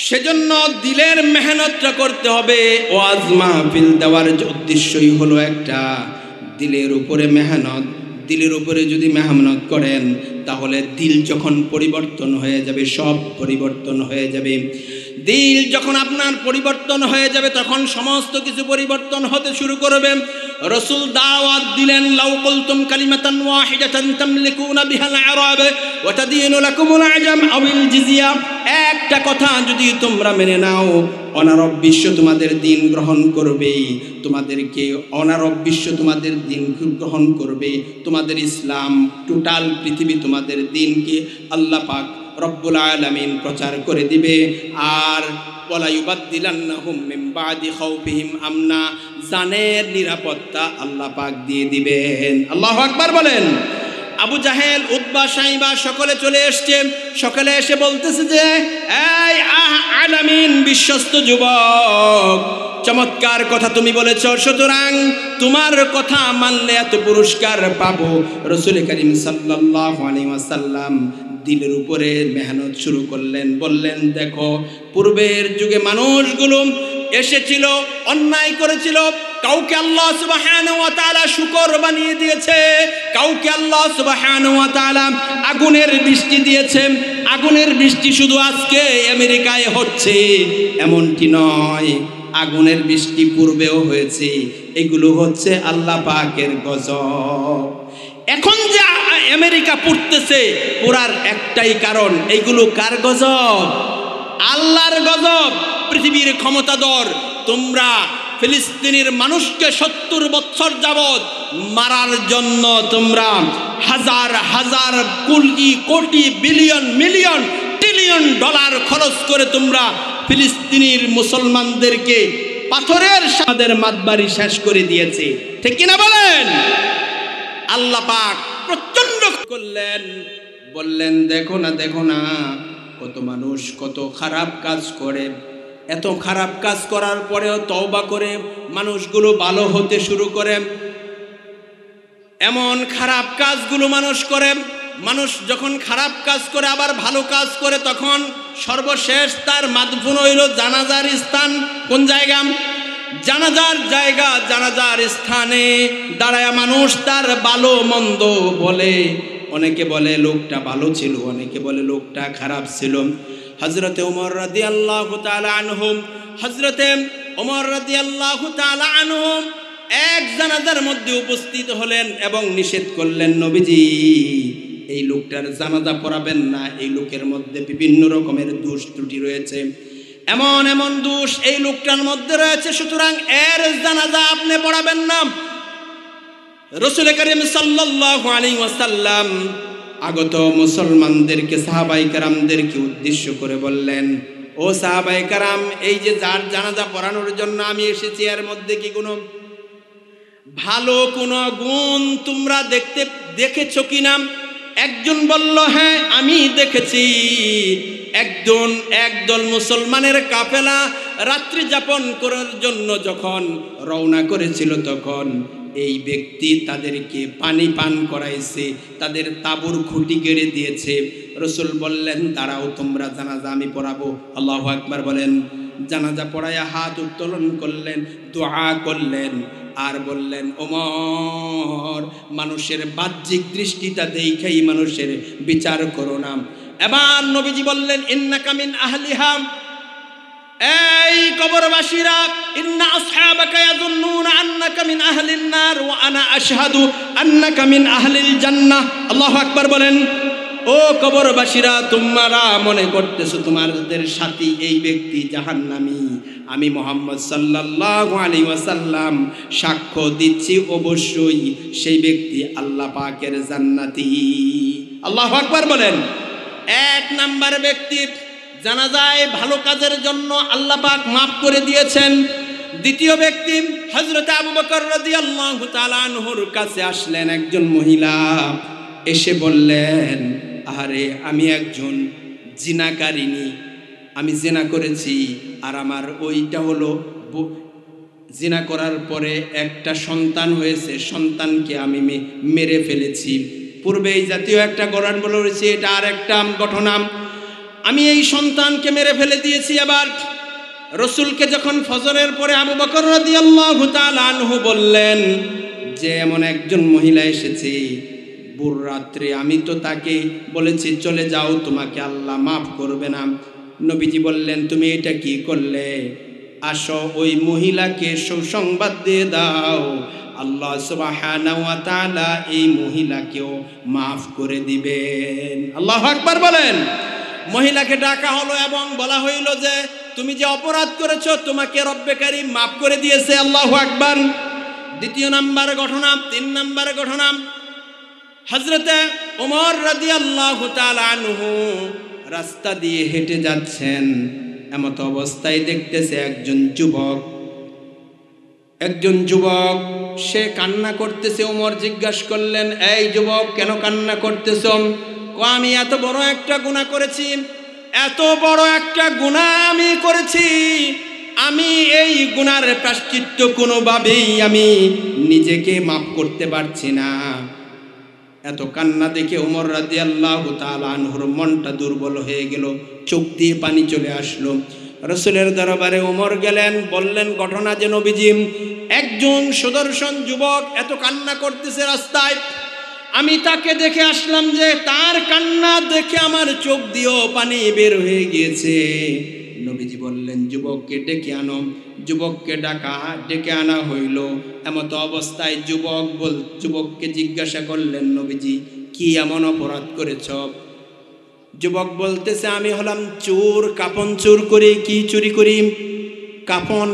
সেজন্য দিলের মেহনতটা করতে হবে। ওয়াজ মাহফিল দেওয়ার উদ্দেশ্যই হলো একটা, দিলের উপরে মেহনত। দিলের উপরে যদি মেহনত করেন তাহলে দিল যখন পরিবর্তন হয়ে যাবে, সব পরিবর্তন হয়ে যাবে। দিল যখন আপনার পরিবর্তন হয়ে যাবে তখন সমস্ত কিছু পরিবর্তন হতে শুরু করবে। রাসূল দাওয়াত দিলেন, লাউ কুলতুম কালিমাতান ওয়াহিদাতান তামলিকুনা বিহাল আরাব ওয়া তাদিনু লাকুমুল আজাম আবিল জিজিয়া। একটা কথা যদি তোমরা মেনে নাও, অনারব বিশ্ব তোমাদের দিন গ্রহণ করবে, তোমাদেরকে অনারব বিশ্ব তোমাদের দিন গ্রহণ করবে, তোমাদের ইসলাম টোটাল পৃথিবী তোমাদের দিনকে আল্লাহ পাক রব্বুল আলামিন প্রচার করে দিবে। আর ওয়ালা ইউবাদদিলান্নাহুম মিন বাদি খাউফিহিম আমনা, জানের নিরাপত্তা আল্লাহ পাক দিয়ে দিবেন। আল্লাহু আকবার বলেন। আবু জাহেল, উতবা, সাইবা সকলে চলে এসছে। সকলে এসে বলতেছে যে, এই আলামিন বিশ্বস্ত যুবক, চমৎকার কথা তুমি বলেছ, সুতরাং তোমার কথা মানলে এত পুরস্কার পাবো। রাসূল করিম সাল্লাল্লাহু আলাইহি ওয়াসাল্লাম দিলের উপরে মেহনত শুরু করলেন। বললেন, দেখো, পূর্বের যুগে মানুষগুলো এসেছিল, অন্যায় করেছিল, কাউকে আল্লাহ সুবহানাহু ওয়া তাআলা শুকর বানিয়ে দিয়েছে, কাউকে আল্লাহ সুবহানাহু ওয়া তাআলা আগুনের বৃষ্টি দিয়েছে। আগুনের বৃষ্টি শুধু আজকে আমেরিকায় হচ্ছে এমনটি নয়, আগুনের বৃষ্টি পূর্বেও হয়েছে। এগুলো হচ্ছে আল্লাহ পাকের গজব। এখন যে আমেরিকা পড়তেছে পুরার একটাই কারণ, এইগুলো কার গজব? আল্লাহর গজব। পৃথিবীর ক্ষমতাধর তোমরা ফিলিস্তিনের মানুষকে 70 বছর যাবৎ মারার জন্য তোমরা হাজার হাজার crore crore billion million trillion dollar খরচ করে তোমরা ফিলিস্তিনের মুসলমানদেরকে পাথরের সাদের মাতবাড়ি শেষ করে দিয়েছে, ঠিক কিনা বলেন? আল্লাহ পাক প্রচন্ড করলেন, বললেন, দেখো না কত মানুষ কত খারাপ কাজ করে। এত খারাপ কাজ করার পরেও তওবা করে মানুষগুলো ভালো হতে শুরু করে। এমন খারাপ কাজগুলো মানুষ করে। মানুষ যখন খারাপ কাজ করে আবার ভালো কাজ করে, তখন সর্বশেষ তার মাদফুন হইল জানাজার স্থান। কোন জায়গা? জানাজার জায়গা। জানাজার স্থানে দাঁড়ায় মানুষ তার ভালো মন্দ বলে। অনেকে বলে লোকটা ভালো ছিল, অনেকে বলে লোকটা খারাপ ছিল। হযরতে ওমর রাদিয়াল্লাহু তাআলা আনহু, হযরতে ওমর রাদিয়াল্লাহু তাআলা আনহু এক জানাজার মধ্যে উপস্থিত হলেন এবং নিষেধ করলেন, নবীজি এই লোকটার জানাজা পড়াবেন না, এই লোকের মধ্যে বিভিন্ন রকমের দোষ ত্রুটি রয়েছে, এমন এমন দোষ এই লোকটার মধ্যে রয়েছে, সুতরাং এর জানাজা আপনি পড়াবেন না। রাসূল করিম সাল্লাল্লাহু আলাইহি ওয়াসাল্লাম আগত মুসলমানদেরকে, সাহাবায়ে কেরামদেরকে উদ্দেশ্য করে বললেন, ও সাহাবায়ে কেরাম, এই যে যার জানাজা পড়ানোর জন্য আমি এসেছি, এর মধ্যে কি কোনো ভালো কোনো গুণ তোমরা দেখেছো কিনা? একজন বলল, হ্যাঁ আমি দেখেছি। একদল মুসলমানের কাফেলা রাত্রি যাপন করার জন্য যখন রওনা করেছিল, তখন এই ব্যক্তি তাদেরকে পানি পান করাইছে, তাদের তাঁবুর খুঁটি গেড়ে দিয়েছে। রাসূল বললেন, দাঁড়াও, তোমরা জানাজা আমি পড়াবো। আল্লাহু আকবার বলেন। জানাজা পড়াইয়া হাত উত্তোলন করলেন, দোয়া করলেন, আর বললেন, ওমর, মানুষের বাহ্যিক দৃষ্টিটা দেখেই মানুষের বিচার করো না। এবার নবীজি বললেন, ইন্নাকা মিন আহলিহা, এই কবরবাসীরা, ইন্না আসহাবাকা ইয়াযুন্নুনা আন্নাকা মিন আহলিন নার ওয়া আনা আশহাদু আন্নাকা মিন আহলিল জান্নাহ। আল্লাহু আকবার বলেন। ও কবরবাসীরা, তোমরা মনে করতেছো তোমাদের সাথী এই ব্যক্তি জাহান্নামী, আমি মুহাম্মদ সাল্লাল্লাহু আলাইহি ওয়াসাল্লাম সাক্ষ্য দিচ্ছি অবশ্যই সেই ব্যক্তি আল্লাহ পাকের জান্নাতি। আল্লাহু আকবার বলেন। এক নাম্বার ব্যক্তি, জানাজায় ভালো কাজের জন্য আল্লাহ পাক মাফ করে দিয়েছেন। দ্বিতীয় ব্যক্তি, হযরত আবু বকর রাদিয়াল্লাহু তাআলা আনহুর কাছে আসলেন একজন মহিলা, এসে বললেন, আহারে আমি একজন জিনাকারিনী, আমি জিনা করেছি, আর আমার ওইটা হলো জিনা করার পরে একটা সন্তান হয়েছে, সন্তানকে আমি মেরে ফেলেছি। পূর্বে এই জাতীয় একটা কোরআন বলে রয়েছে, এটা আর একটা ঘটনা, আমি এই সন্তানকে মেরে ফেলে দিয়েছি। আবার রসুলকে যখন ফজরের পরে আবু বকর রাদিয়াল্লাহু তাআলা আনহু বললেন যে এমন একজন মহিলা এসেছে ভোর রাত্রে, আমি তো তাকে বলেছি চলে যাও, তোমাকে আল্লাহ মাফ করবে না। নবীজি বললেন তুমি এটা কি করলে? আসো ওই মহিলাকে সুসংবাদ দিয়ে দাও, আল্লাহ সুবহানাহু ওয়া তাআলা এই মহিলাকেও মাফ করে দিবেন। আল্লাহু আকবার বলেন। মহিলাকে ডাকা হলো এবং বলা হইল যে তুমি যে অপরাধ করেছো তোমাকে রব্বে কারীম মাফ করে দিয়েছে। আল্লাহু আকবার। দ্বিতীয় নাম্বার ঘটনা, 3 নাম্বার ঘটনা, হযরতে ওমর রাদিয়াল্লাহু তাআলা আনহু রাস্তা দিয়ে হেঁটে যাচ্ছেন, এমত অবস্থায় দেখতেছে একজন যুবক সে কান্না করতেছে। ওমর জিজ্ঞাসা করলেন, এই যুবক কেন কান্না করতেছো? আমি এত বড় একটা গুনাহ করেছি, এত বড় একটা গুনাহ আমি করেছি, আমি এই গুনার প্রায়শ্চিত্ত কোনোভাবেই আমি নিজেকে মাফ করতে পারছি না। এত কান্না দেখে ওমর রাদিয়াল্লাহু তাআলা আনহুর মনটা দুর্বল হয়ে গেল, চোখ দিয়ে পানি চলে আসলো। রাসূলের দরবারে ওমর গেলেন, বললেন ঘটনা যে নবীজি একজন সুদর্শন যুবক এত কান্না করতেছে রাস্তায়, আমি তাকে দেখে আসলাম যে তার কান্না দেখে আমার চোখ দিয়েও পানি বের হয়ে গিয়েছে। নবীজি বললেন যুবককে ডেকে আনো। যুবককে ডেকে আনা হইল। এমত অবস্থায় যুবককে জিজ্ঞাসা করলেন নবীজি কি এমন অপরাধ করেছ? যুবক বলতেছে আমি হলাম চোর, কাপন চুর করি। কি চুরি করি? কাপন।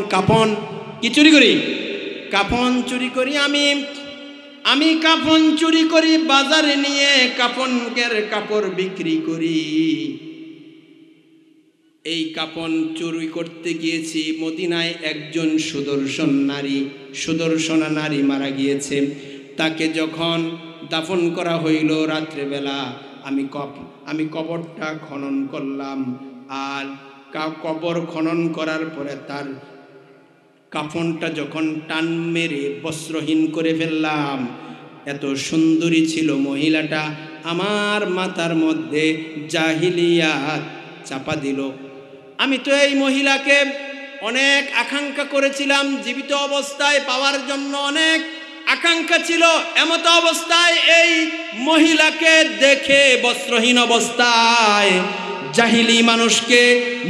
কি চুরি করি? কাপন চুরি করি। আমি কাপন চুরি করি, বাজারে নিয়ে কাপড় বিক্রি করি। এই কাপন চুরি করতে গিয়েছি, মদিনায় একজন সুদর্শনা নারী মারা গিয়েছে। তাকে যখন দাফন করা হইল রাত্রেবেলা, আমি কবরটা খনন করলাম, আর কবর খনন করার পরে তার কাফনটা যখন টান মেরে বস্ত্রহীন করে ফেললাম, এত সুন্দরী ছিল মহিলাটা, আমার মাথার মধ্যে জাহিলিয়াত চাপা দিল। আমি তো এই মহিলাকে অনেক আকাঙ্ক্ষা করেছিলাম, জীবিত অবস্থায় পাওয়ার জন্য অনেক আকাঙ্ক্ষা ছিল। এমত অবস্থায় এই মহিলাকে দেখে বস্ত্রহীন অবস্থায় জাহিলি মানুষকে,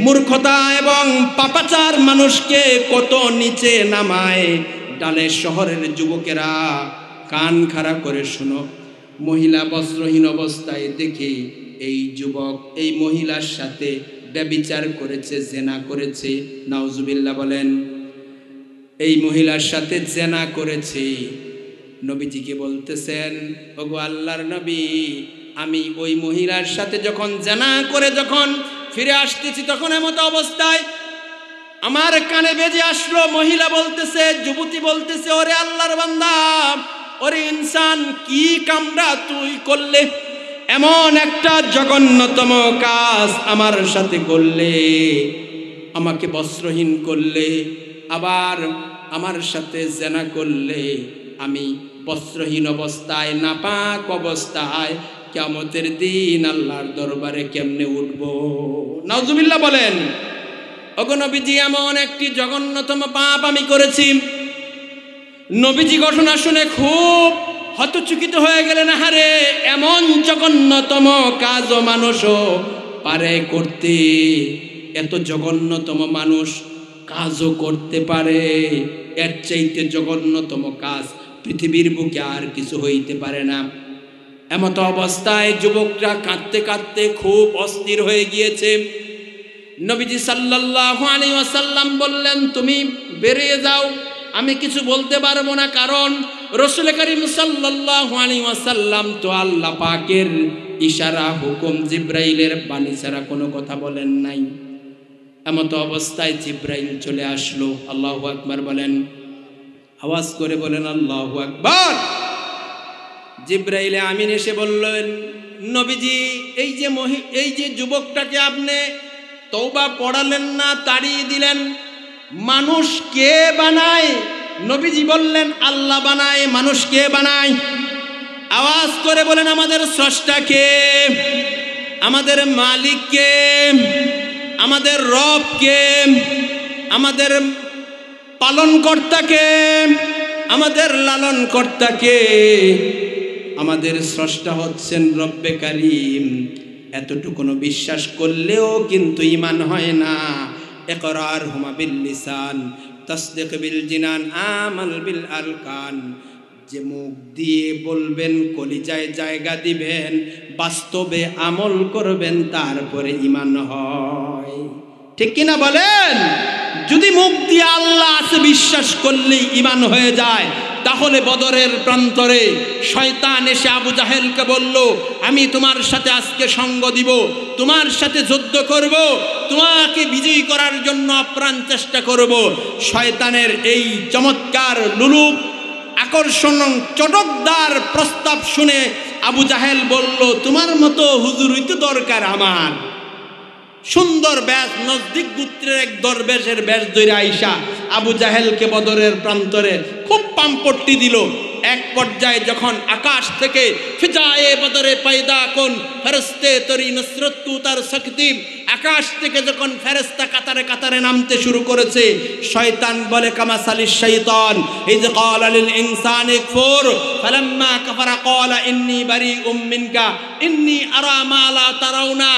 মূর্খতা এবং পাপাচার মানুষকে কত নিচে নামায় ডালে। শহরের যুবকেরা কান খাড়া করে শোনো, মহিলা বস্ত্রহীন অবস্থায় দেখে এই যুবক এই মহিলার সাথে ব্যভিচার করেছে, জেনা করেছে। নাউজুবিল্লাহ বলেন। এই মহিলার সাথে জেনা করেছে। নবীজিকে বলতেছেন, ওগো আল্লাহর নবী, আমি ওই মহিলার সাথে যখন জেনা করে যখন ফিরে আসতেছি, তখন এমত অবস্থায় আমার কানে বেজে আসলো, মহিলা বলতেছে, যুবতী বলতেছে, ওরে আল্লাহর বান্দা, ওরে ইনসান, কি কামরা তুই করলে? এমন একটা জঘন্যতম কাজ আমার সাথে করলে, আমাকে বস্ত্রহীন করলে, আবার আমার সাথে জেনা করলে। আমি বস্ত্রহীন অবস্থায়, নাপাক অবস্থায় কিয়ামতের দিন আল্লাহর দরবারে কেমনে উঠব? নাউজুবিল্লাহ বলেন। ওগো নবীজি, এমন একটি জঘন্যতম পাপ আমি করেছি। নবীজি ঘটনা শুনে খুব হতচকিত হয়ে গেলেন। হারে, এমন জঘন্যতম কাজও মানুষও পারে করতে? এত জঘন্যতম মানুষ কাজও করতে পারে? এর চাইতে জঘন্যতম কাজ পৃথিবীর বুকে আর কিছু হইতে পারে না। এমত অবস্থায় যুবকরা কাঁদতে কাঁদতে খুব অস্থির হয়ে গিয়েছে। নবীজি সাল্লাল্লাহু আলাইহি ওয়াসাল্লাম বললেন, তুমি বেরিয়ে যাও, আমি কিছু বলতে পারবো না। কারণ রাসূল করিম সাল্লাল্লাহু আলাইহি ওয়াসাল্লাম তো আল্লাহ পাকের ইশারা, হুকুম, জিবরাইলের বাণী ছাড়া কোনো কথা বলেন নাই। এমত অবস্থায় জিবরাইল চলে আসলো। আল্লাহু আকবার বলেন, আওয়াজ করে বলেন আল্লাহু আকবার। জিবরাইল আমিন এসে বললেন, নবীজি এই যে যুবকটাকে আপনি তওবা পড়ালেন না, তাড়িয়ে দিলেন, মানুষ কে বানায়? নবীজি বললেন আল্লাহ বানায়। মানুষ কে বানায়? আওয়াজ করে বলেন আমাদের স্রষ্টা কে? আমাদের মালিক কে? আমাদের রব কে? আমাদের পালনকর্তা কে? আমাদের লালনকর্তা কে? আমাদের স্রষ্টা হচ্ছেন রব্বে কারীম। এতটুকুনো বিশ্বাস করলেও কিন্তু ঈমান হয় না। ইকরার হুমা বিল লিসান তাসদীক বিল জিনান আমাল বিল আরকান। যে মুখ দিয়ে বলবেন, কলিজায় জায়গা দিবেন, বাস্তবে আমল করবেন, তারপরে ঈমান হয়। ঠিক কিনা বলেন? যদি মুখ দিয়ে আল্লাহ আছে বিশ্বাস করলেই ঈমান হয়ে যায়, তাহলে বদরের প্রান্তরে শয়তান এসে আবু জাহেলকে বলল, আমি তোমার সাথে আজকে সঙ্গ দিব, তোমার সাথে যুদ্ধ করব, তোমাকে বিজয়ী করার জন্য আপ্রাণ চেষ্টা করব। শয়তানের এই চমৎকার লুলুপ আকর্ষণ চটকদার প্রস্তাব শুনে আবু জাহেল বলল, তোমার মতো হুজুরই তো দরকার আমার। সুন্দর ব্যাস, নজদিক গোত্রের এক দরবেশের বেশ ধরে আইসা আবু জাহেলকে বদরের প্রান্তরে খুব পাম্পট্টি দিল। এক পর্যায়ে যখন আকাশ থেকে ফিজায়ে বদরে পয়দা কোন ফেরেশতে তরি নসরত তু তার শক্তি, আকাশ থেকে যখন ফেরেশতা কাতারে কাতারে নামতে শুরু করেছে, শয়তান বলে কামাসালিশ শাইতান ইয ক্বালা লিল ইনসানি কফুর ফালাম্মা কাফারা ক্বালা ইন্নী বারিউম মিনকা ইন্নী আরা মা লা তারাউনা।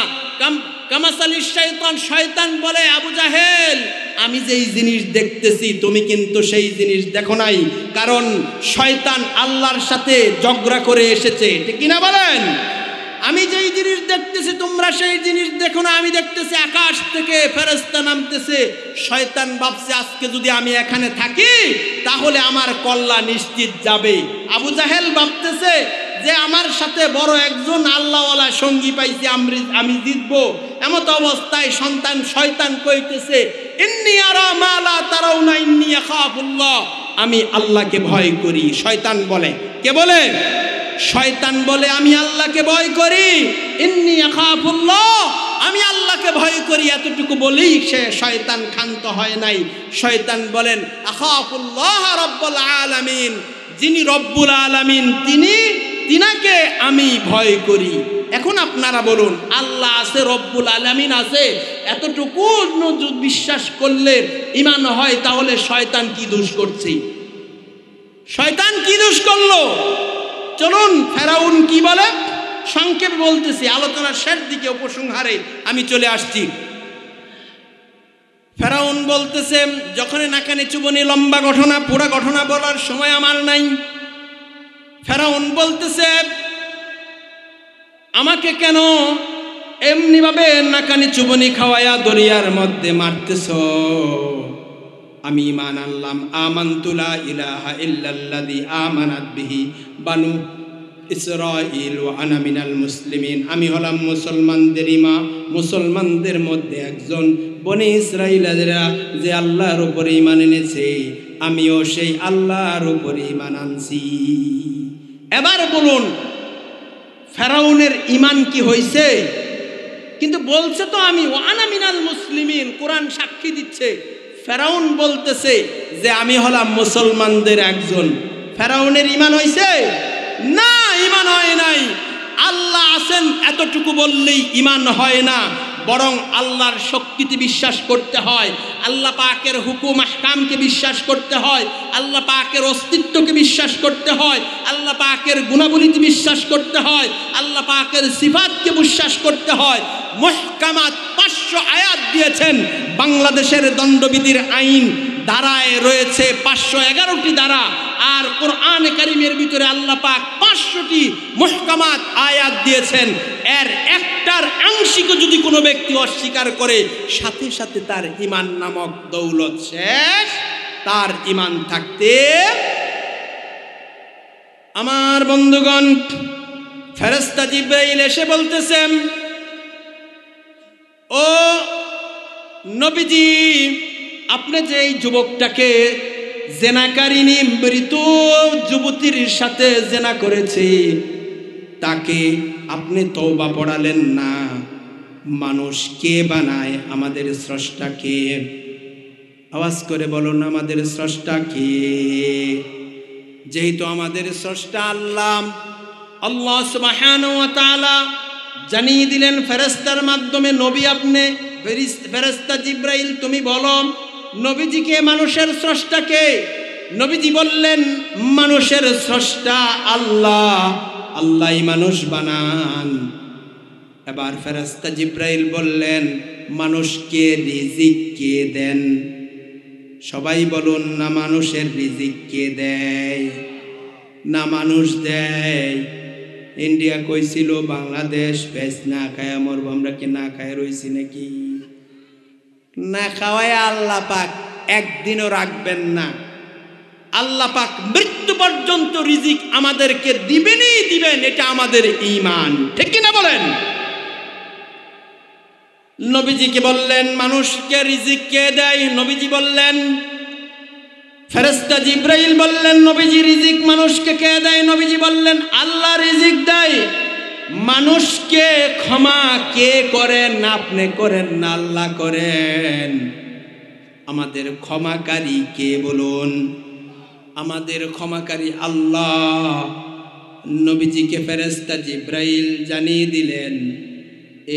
কামাসালিশ শাইতান, শয়তান বলে আবু জাহেল, আমি যেই জিনিস দেখতেছি তুমি কিন্তু সেই জিনিস দেখো নাই, কারণ শয়তান আল্লাহর সাথে ঝগড়া করে এসেছে। ঠিক কিনা বলেন? আমি যেই জিনিস দেখতেছি তোমরা সেই জিনিস দেখো না। আমি দেখতেছি আকাশ থেকে ফেরেশতা নামতেছে। শয়তান ভাবছে আজকে যদি আমি এখানে থাকি তাহলে আমার কল্যাণ নিশ্চিত যাবে। আবু জাহেল ভাবতেছে যে আমার সাথে বড় একজন আল্লাহওয়ালা সঙ্গী পাইছি, আমি জিতবো। এমত অবস্থায় শয়তান কইতেছে, ইন্নী আরা মা লা তারাউনা ইন্নী আখাফুল্লাহ, আমি আল্লাহকে ভয় করি। শয়তান বলে, কে বলে? শয়তান বলে আমি আল্লাহকে ভয় করি। ইন্নী আখাফুল্লাহ, আমি আল্লাহকে ভয় করি। এতটুকু বলেই সে শয়তান ক্ষান্ত হয় নাই। শয়তান বলেন আখাফুল্লাহ রাব্বুল আলামিন, যিনি রব্বুল আলামিন তিনাকে আমি ভয় করি। এখন আপনারা বলুন, আল্লাহ আছে, রব্বুল আলামিন আছে, এতটুকু বিশ্বাস করলে ঈমান হয়, তাহলে শয়তান কি দোষ করছে? শয়তান কি দোষ করলো? চলুন ফেরাউন কি বলে সংক্ষেপে বলতেছি, আলোচনার শেষ দিকে উপসংহারে আমি চলে আসছি। ফেরাউন বলতেছে, যখন নাকানি চুবনি লম্বা ঘটনা, পুরো ঘটনা বলার সময় আমার নাই। ফেরাউন বলতেছে, আমাকে কেন এমনিভাবে নাকানি চুবনি খাওয়ায়া দরিয়ার মধ্যে মারতেছ? আমি ঈমান আনলাম, আমানতু লা ইলাহা ইল্লাল্লাযী আমানাত বিহি বানু ইসরাঈল ওয়া আনা মিনাল মুসলিমিন। আমি হলাম মুসলমানদের ইমাম, মুসলমানদের মধ্যে একজন। বনি ইসরাঈলেরা যে আল্লাহর উপরে ঈমান এনেছে, আমিও সেই আল্লাহর উপরে ঈমান আনছি। এবার বলুন ফেরাউনের ঈমান কি হয়েছে? কিন্তু বলছে তো আমি ওয়া আনা মিনাল মুসলিমিন, কোরআন সাক্ষী দিচ্ছে। ফেরাউন বলতেছে যে আমি হলাম মুসলমানদের একজন। ফেরাউনের ঈমান হয়েছে? না, ঈমান হয় নাই। আল্লাহ আছেন এতটুকু বললেই ঈমান হয় না, বরং আল্লাহর শক্তিতে বিশ্বাস করতে হয়, আল্লাহ পাকের হুকুম আহকামকে বিশ্বাস করতে হয়, আল্লাহ পাকের অস্তিত্বকে বিশ্বাস করতে হয়, আল্লাহ পাকের গুণাবলীতে বিশ্বাস করতে হয়, আল্লাহ পাকের সিফাতকে বিশ্বাস করতে হয়। মুহকামাত 500 আয়াত দিয়েছেন। বাংলাদেশের দণ্ডবিধির আইন ধারায় রয়েছে 511টি ধারা, আর কোরআনে কারীমের ভিতরে আল্লাহ পাক 500টি মুহকামাত আয়াত দিয়েছেন। এর একটার আংশিকও যদি কোনো ব্যক্তি অস্বীকার করে, সাথে সাথে তার ঈমান নামক দৌলত শেষ। তার ঈমান থাকতে, আমার বন্ধুগণ, ফেরেশতা জিবরাইল এসে বলতেছেন, ও নবীজি, আপনি যে এই যুবকটাকে জেনাকারিনী মৃত যুবতীর সাথে জেনা করেছে, তাকে আপনি তওবা পড়ালেন না। মানুষ কে বানায়? আমাদের স্রষ্টা কে? আওয়াজ করে বলুন, আমাদের স্রষ্টা কে? যেহেতু আমাদের স্রষ্টা আল্লাহ, আল্লাহ সুবহানাহু ওয়া তাআলা জানিয়ে দিলেন ফেরেশতার মাধ্যমে, নবী আপনি ফেরেশতা জিব্রাইল তুমি বলো নবীজিকে মানুষের স্রষ্টা কে? নবীজি বললেন মানুষের স্রষ্টা আল্লাহ, আল্লাহই মানুষ বানান। এবার ফেরেশতা জিব্রাইল বললেন মানুষকে রিজিক কে দেন? সবাই বলুন না, মানুষের রিজিক কে দেয়? না মানুষ দেয়? ইন্ডিয়া কইছিল বাংলাদেশ বেশ না খায় মরবো, আমরা কি না খায় রইছি নাকি? না খাওয়ায় আল্লাহ পাক একদিনও রাখবেন না। আল্লাহ পাক মৃত্যু পর্যন্ত রিজিক আমাদেরকে দিবেনই দিবেন, এটা আমাদের ঈমান, ঠিক কি না বলেন? নবীজিকে বললেন মানুষকে রিজিক কে দেয়? নবীজি বললেন, ফেরেশতা জিব্রাইল বললেন নবীজি রিজিক মানুষকে কে দেয়? নবীজি বললেন আল্লাহ রিজিক দেয়। মানুষকে ক্ষমা কে করেন? আপনি করেন না, আল্লাহ করেন। আমাদের ক্ষমাকারী কে বলুন? আমাদের ক্ষমাকারী আল্লাহ। নবীজিকে ফেরেশতা জিব্রাইল জানিয়ে দিলেন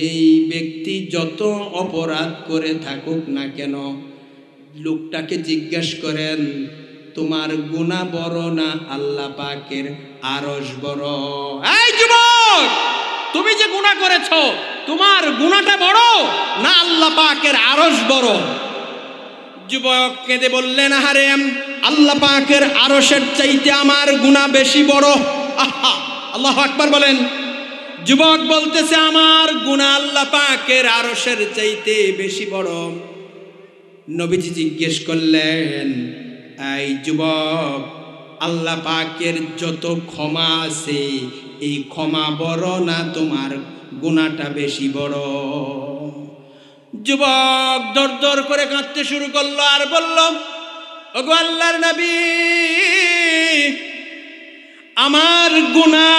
এই ব্যক্তি যত অপরাধ করে থাকুক না কেন, লোকটাকে জিজ্ঞেস করেন তোমার গুনাহ বড় না আল্লাহ পাকের আরশ বড়? এই যুবক, তুমি যে গুনাহ করেছো তোমার গুনাহটা বড় না আল্লাহ পাকের আরশ বড়? যুবক কেঁদে বললেন আহারে আল্লাহ পাকের আরশের চাইতে আমার গুনাহ বেশি বড়। আহা, আল্লাহু আকবার বলেন। যুবক বলতেছে আমার গুনাহ আল্লাহ পাকের আরশের চাইতে বেশি বড়। নবীজি জিজ্ঞেস করলেন এই যুবক, আল্লাহ পাকের যত ক্ষমা আছে এই ক্ষমা বড় না তোমার গুনাহটা বেশি বড়? যুবক দর দর করে কাঁদতে শুরু করলো আর বলল ওগো আল্লাহর নবী, আমার গুনাহ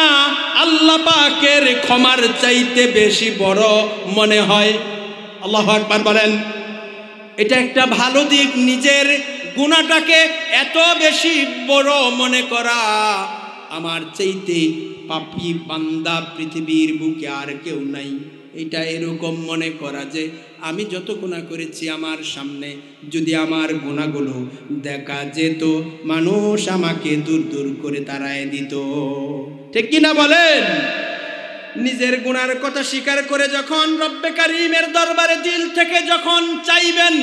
আল্লাহ পাকের ক্ষমার চাইতে বেশি বড় মনে হয়। আল্লাহু আকবার বলেন। এটা একটা ভালো দিক, নিজের গুনাহটাকে এত বেশি বড় মনে করা। আমার চাইতে পাপী বান্দা পৃথিবীর বুকে আর কেউ নাই, এটা এরকম মনে করা যে আমি যত গুনাহ করেছি আমার সামনে যদি আমার গুনাহগুলো দেখা যেত মানুষ আমাকে দূর দূর করে তাড়ায় দিত, ঠিক কিনা বলেন? নিজের গুনার কথা স্বীকার করে যখন রব্বে কারীমের দরবারে দিল থেকে যখন চাইবেন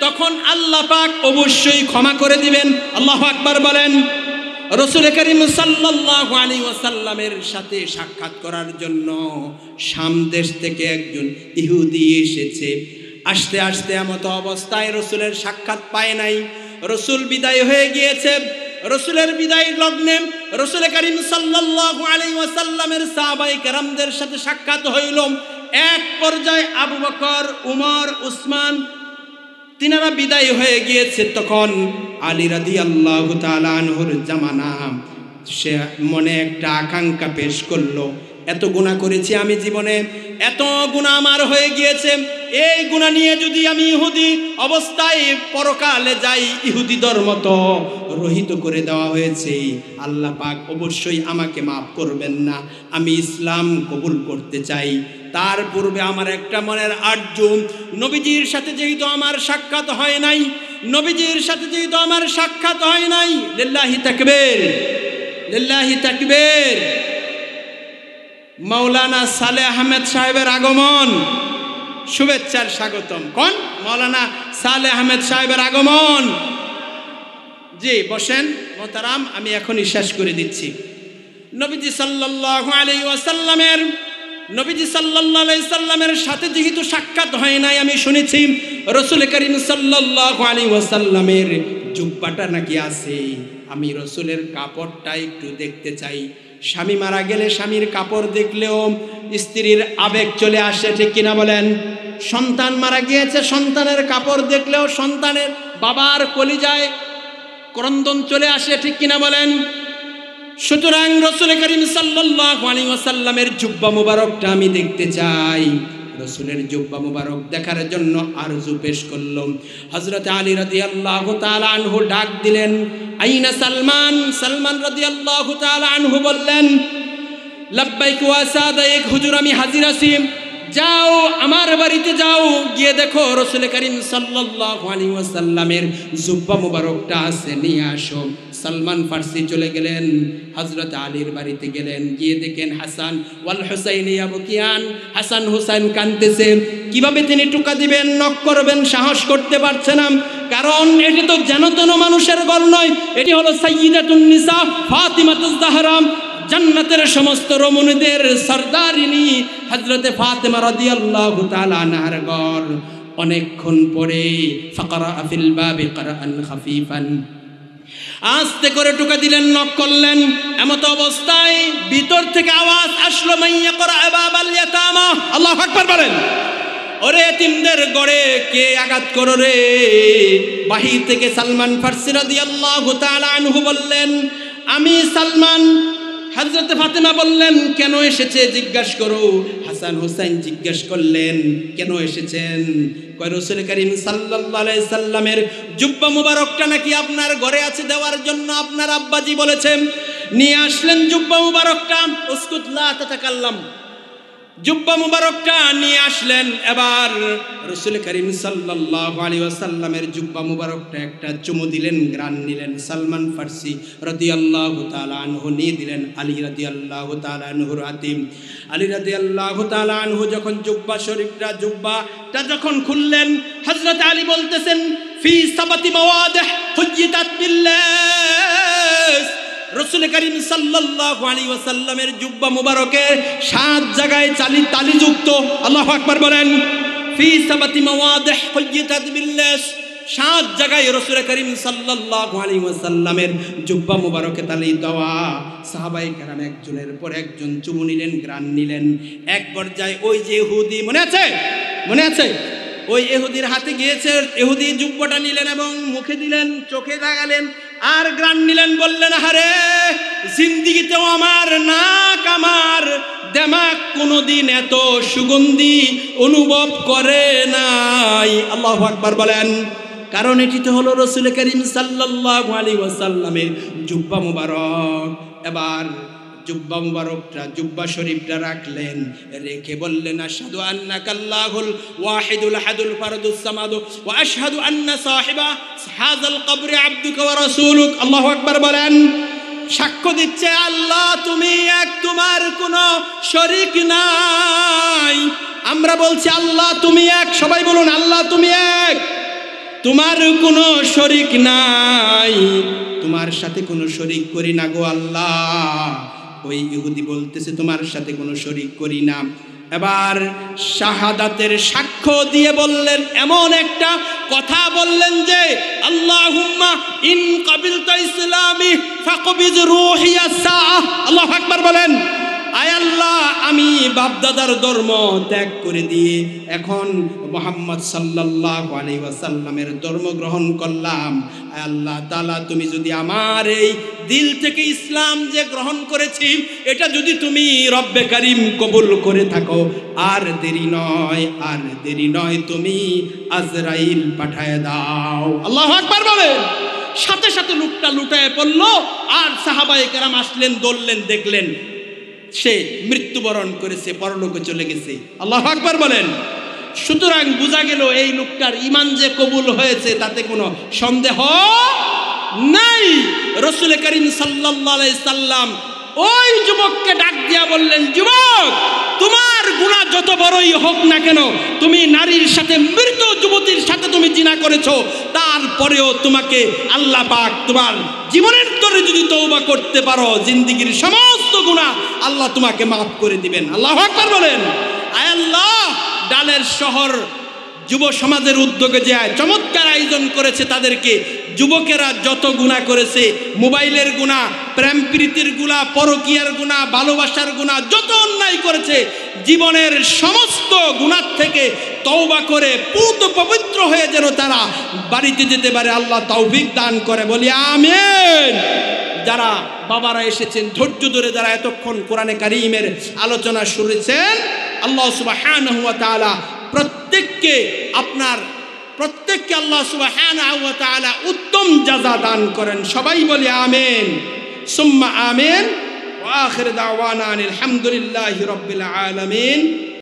তখন আল্লাহ পাক অবশ্যই ক্ষমা করে দিবেন। আল্লাহু আকবার বলেন। রাসূল করিম সাল্লাল্লাহু আলাইহি ওয়াসাল্লামের সাথে সাক্ষাৎ করার জন্য শাম দেশ থেকে একজন ইহুদি এসেছে। আসতে আসতে এমত অবস্থায় রাসূলের সাক্ষাৎ পায় নাই, রাসূল বিদায় হয়ে গিয়েছে। রাসূলের বিদায় লগ্নে রাসূল করিম সাল্লাল্লাহু আলাইহি ওয়াসাল্লামের সাহাবায়ে কেরামদের সাথে সাক্ষাৎ হইল। এক পর্যায়ে আবু বকর, উমর, উসমান তিনারা বিদায় হয়ে গিয়েছে। তখন আলী রাদিয়াল্লাহু তাআলা আনহুর জামানা, সে মনে একটা আকাঙ্ক্ষা পেশ করলো, এত গুনাহ করেছি আমি জীবনে, এত গুনাহ আমার হয়ে গিয়েছে, এই গুনাহ নিয়ে যদি আমি ইহুদি অবস্থায় পরকালে যাই, ইহুদিদের মতো রহিত করে দেওয়া হয়েছে, আল্লাহ পাক অবশ্যই আমাকে মাফ করবেন না। আমি ইসলাম কবুল করতে চাই। তার পূর্বে আমার একটা মনের আর্য, নবীজির সাথে যেহেতু আমার সাক্ষাৎ হয় নাই, নবীজির সাথে যেহেতু আমার সাক্ষাৎ হয় নাই, লিল্লাহি তাকবীর, লিল্লাহি তাকবীর। মাওলানা সালেহ আহমেদ সাহেবের আগমন, শুভেচ্ছার স্বাগতম। কোন মাওলানা সালেহ আহমেদ সাহেবের আগমন। জি বসেন মোহতারাম, আমি এখনই শেষ করে দিচ্ছি। নবীজি সাল্লাল্লাহু আলাইহি ওয়াসাল্লামের নবীজি সাল্লাল্লাহু আলাইহি সাল্লামের সাথে যেহেতু সাক্ষাৎ হয় নাই, আমি শুনেছি রাসূল করিম সাল্লাল্লাহু আলাইহি ওয়াসাল্লামের জুব্বাটা নাকি আছে, আমি রাসূলের কাপড়টা একটু দেখতে চাই। স্বামী মারা গেলে স্বামীর কাপড় দেখলেও স্ত্রীর আবেগ চলে আসে, ঠিক কিনা বলেন? সন্তান মারা গিয়েছে, সন্তানের কাপড় দেখলেও সন্তানের বাবার কলিজায় ক্রন্দন চলে আসে, ঠিক কিনা বলেন? সুতরাং রাসূল করিম সাল্লাল্লাহু আলাইহি ওয়াসাল্লামের জুব্বা মুবারকটা আমি দেখতে চাই। রাসূলের জুব্বা মুবারক দেখার জন্য আরজু পেশ করলো। হযরত আলী রাদিয়াল্লাহু তাআলা আনহু ডাক দিলেন, আইনা সালমান? সালমান রাদিয়াল্লাহু তাআলা আনহু বললেন, লাব্বাইক ওয়া সাদাইক, হুজুর আমি হাজির আছি। যাও আমার বাড়িতে যাও, গিয়ে দেখো রাসূল করিম সাল্লাল্লাহু আলাইহি ওয়াসাল্লামের জুব্বা মুবারকটা আছে, নিয়ে আসো। সালমান ফার্সি চলে গেলেন, হযরত আলীর বাড়িতে গেলেন, গিয়ে দেখেন হাসান ওয়াল হুসাইন ইয়াবকিয়ান, হাসান হুসাইন কাঁদতেছে। কিভাবে তিনি টুকা দিবেন, নক করবেন, সাহস করতে পারছে না, কারণ এটি তো যেনতেন মানুষের ঘর নয়, এটি হলো সাইয়্যিদাতুন নিসা ফাতিমাতুজ জাহরা, জান্নাতের সমস্ত রমণীদের সরদারিনী হযরতে ফাতেমা রাদিয়াল্লাহু তাআলা আনহার ঘর। অনেকক্ষণ পরে ফাকরা ফিল বাবি করাআন খাফিফান, আস্তে করে টুকা দিলেন, নক করলেন। এমত অবস্থায় ভিতর থেকে আওয়াজ আসলো, মাইয়া করা বাবাল ইয়াতামা। আল্লাহু আকবার বলেন। ওরে এতিমদের গড়ে কে আঘাত করো রে? বাহির থেকে সালমান ফারসি রাদিয়াল্লাহু তাআলা আনহু বললেন, আমি সালমান। হযরত ফাতেমা বললেন, কেন এসেছে জিজ্ঞাসা করো। হাসান হুসাইন জিজ্ঞাসা করলেন, কেন এসেছেন? কয় রাসূল করিম সাল্লাল্লাহু আলাইহি সাল্লামের জুব্বা মুবারকটা নাকি আপনার ঘরে আছে, দেওয়ার জন্য আপনার আব্বাজি বলেছেন। নিয়ে আসলেন জুব্বা মুবারকটা। উসকুত লা তাতাকাল্লাম। জুব্বা মুবারকটা নিয়ে আসলেন। এবার রাসূল করিম সাল্লাল্লাহু আলাইহি ওয়াসাল্লামের জুব্বা মুবারকটা একটা চুমু দিলেন, গ্রান নিলেন। সালমান ফারসি রাদিয়াল্লাহু তাআলা আনহু নিয়ে দিলেন আলী রাদিয়াল্লাহু তাআলা আনহুর হাতে। আলী রাদিয়াল্লাহু তাআলা আনহু যখন জুব্বা শরীফটা জুব্বাটা যখন খুললেন, হযরত আলী বলতেছেন, ফি সাবাতি মাওয়াদিহ হুজ্জিতাত বিল্লাহ। রাসূল করিম সাল্লাল্লাহু আলাইহি ওয়াসাল্লামের জুব্বা মুবারকে 7 জায়গায় তালিযুক্ত। আল্লাহু আকবার বলেন। ফি সাবাতি মাওয়াদিহ হুজ্জিতাত বিল্লাহ, 7 জায়গায় রাসূল করিম সাল্লাল্লাহু আলাইহি ওয়াসাল্লামের জুব্বা মুবারকে তালি দেওয়া। সাহাবায়ে কেরাম একজনের পর একজন চুমু নিলেন, গ্রান নিলেন। এক পর্যায়ে ওই যে ইহুদি, মনে আছে? মনে আছে? ওই ইহুদির হাতে গিয়েছে, ইহুদি জুব্বাটা নিলেন এবং মুখে দিলেন, চোখে লাগালেন আর গ্রান নিলেন। বললেন, আরে জিন্দেগিতেও আমার নাক, আমার দেমাগ কোনোদিন এত সুগন্ধি অনুভব করে নাই। আল্লাহু আকবার বলেন। কারণ এটি তো হলো রাসূল করিম সাল্লাল্লাহু আলাইহি ওয়াসাল্লামের জুব্বা মুবারক। এবার জুব্বা মুবারকটা, জুব্বা শরীফটা রাখলেন, রেখে বললেন, আশহাদু আন্নাকাল্লাহুল ওয়াহিদুল আহাদুল ফারদুস সামাদ ওয়া আশহাদু আন্না সাহিবা হাযাল কবরি আবদুকা ওয়া রাসূলুক। আল্লাহু আকবার বলেন। সাক্ষ্য দিচ্ছে আল্লাহ তুমি এক, তোমার কোনো শরীক নাই। আমরা বলছি আল্লাহ তুমি এক, সবাই বলুন আল্লাহ তুমি এক, তোমার কোনো শরীক নাই, তোমার সাথে কোনো শরীক করি না গো আল্লাহ। ওই ইহুদি বলতেছে, তোমার সাথে কোনো শরীক করি না। এবার শাহাদাতের সাক্ষ্য দিয়ে বললেন, এমন একটা কথা বললেন যে, আল্লাহুম্মা ইন কাবিলতা ইসলামি ফাকবিজ রূহিয়া সাআহ। আল্লাহু আকবার বলেন। আয় আল্লাহ, আমি বাপদাদার ধর্ম ত্যাগ করে দিয়ে এখন মুহাম্মদ সাল্লাল্লাহু আলাইহি ওয়াসাল্লামের ধর্ম গ্রহণ করলাম। আয় আল্লাহ তাআলা, তুমি যদি আমার এই দিল থেকে ইসলাম যে গ্রহণ করেছি, এটা যদি তুমি রব্বে কারীম কবুল করে থাকো, আর দেরি নয়, আর দেরি নয়, তুমি আজরাইল পাঠায় দাও। আল্লাহু আকবার বলেন। সাথে সাথে লোকটা লুটায় পড়ল, আর সাহাবায়ে কেরাম আসলেন, দৌড়লেন, দেখলেন সে মৃত্যুবরণ করেছে, পরলোকে চলে গেছে। আল্লাহু আকবার বলেন। সুতরাং বোঝা গেল এই লোকটার ঈমান যে কবুল হয়েছে তাতে কোনো সন্দেহ নাই। রাসূল করিম সাল্লাল্লাহু আলাইহি সাল্লাম ওই যুবককে ডাক দিয়া বললেন, যুবক, তোমার গুনাহ যত বড়ই হোক না কেন, তুমি নারীর সাথে, মৃত যুবতীর সাথে তুমি জিনা করেছো, তারপরেও তোমাকে আল্লাহ পাক তোমার জীবনের তরে যদি তওবা করতে পারো, জিন্দেগীর সমস্ত গুনাহ আল্লাহ তোমাকে মাফ করে দিবেন। আল্লাহু আকবার বলেন। আয় আল্লাহ, ডালের শহর যুব সমাজের উদ্যোগে যে চমৎকার আয়োজন করেছে, তাদেরকে যুবকেরা যত গুনাহ করেছে, মোবাইলের গুনাহ, প্রেম প্রীতির গুনাহ, পরকীয়ার গুনাহ, ভালোবাসার গুনাহ, যত অন্যায় করেছে, জীবনের সমস্ত গুনাহ থেকে তওবা করে পূত পবিত্র হয়ে যেন তারা বাড়িতে যেতে পারে, আল্লাহ তৌফিক দান করে, বলি আমিন। যারা বাবারা এসেছেন ধৈর্য ধরে যারা এতক্ষণ কোরআনে কারীমের আলোচনা শুনেছেন, আল্লাহ সুবহানাহু ওয়া তাআলা প্রত্যেককে আল্লাহ সুবহানাহু ওয়া তাআলা উত্তম জাযা দান করেন। সবাই বলি আমিন সুম্মা আমিন। ওয়া আখির দাওয়ানা আলহামদুলিল্লাহি রাব্বিল আলামিন।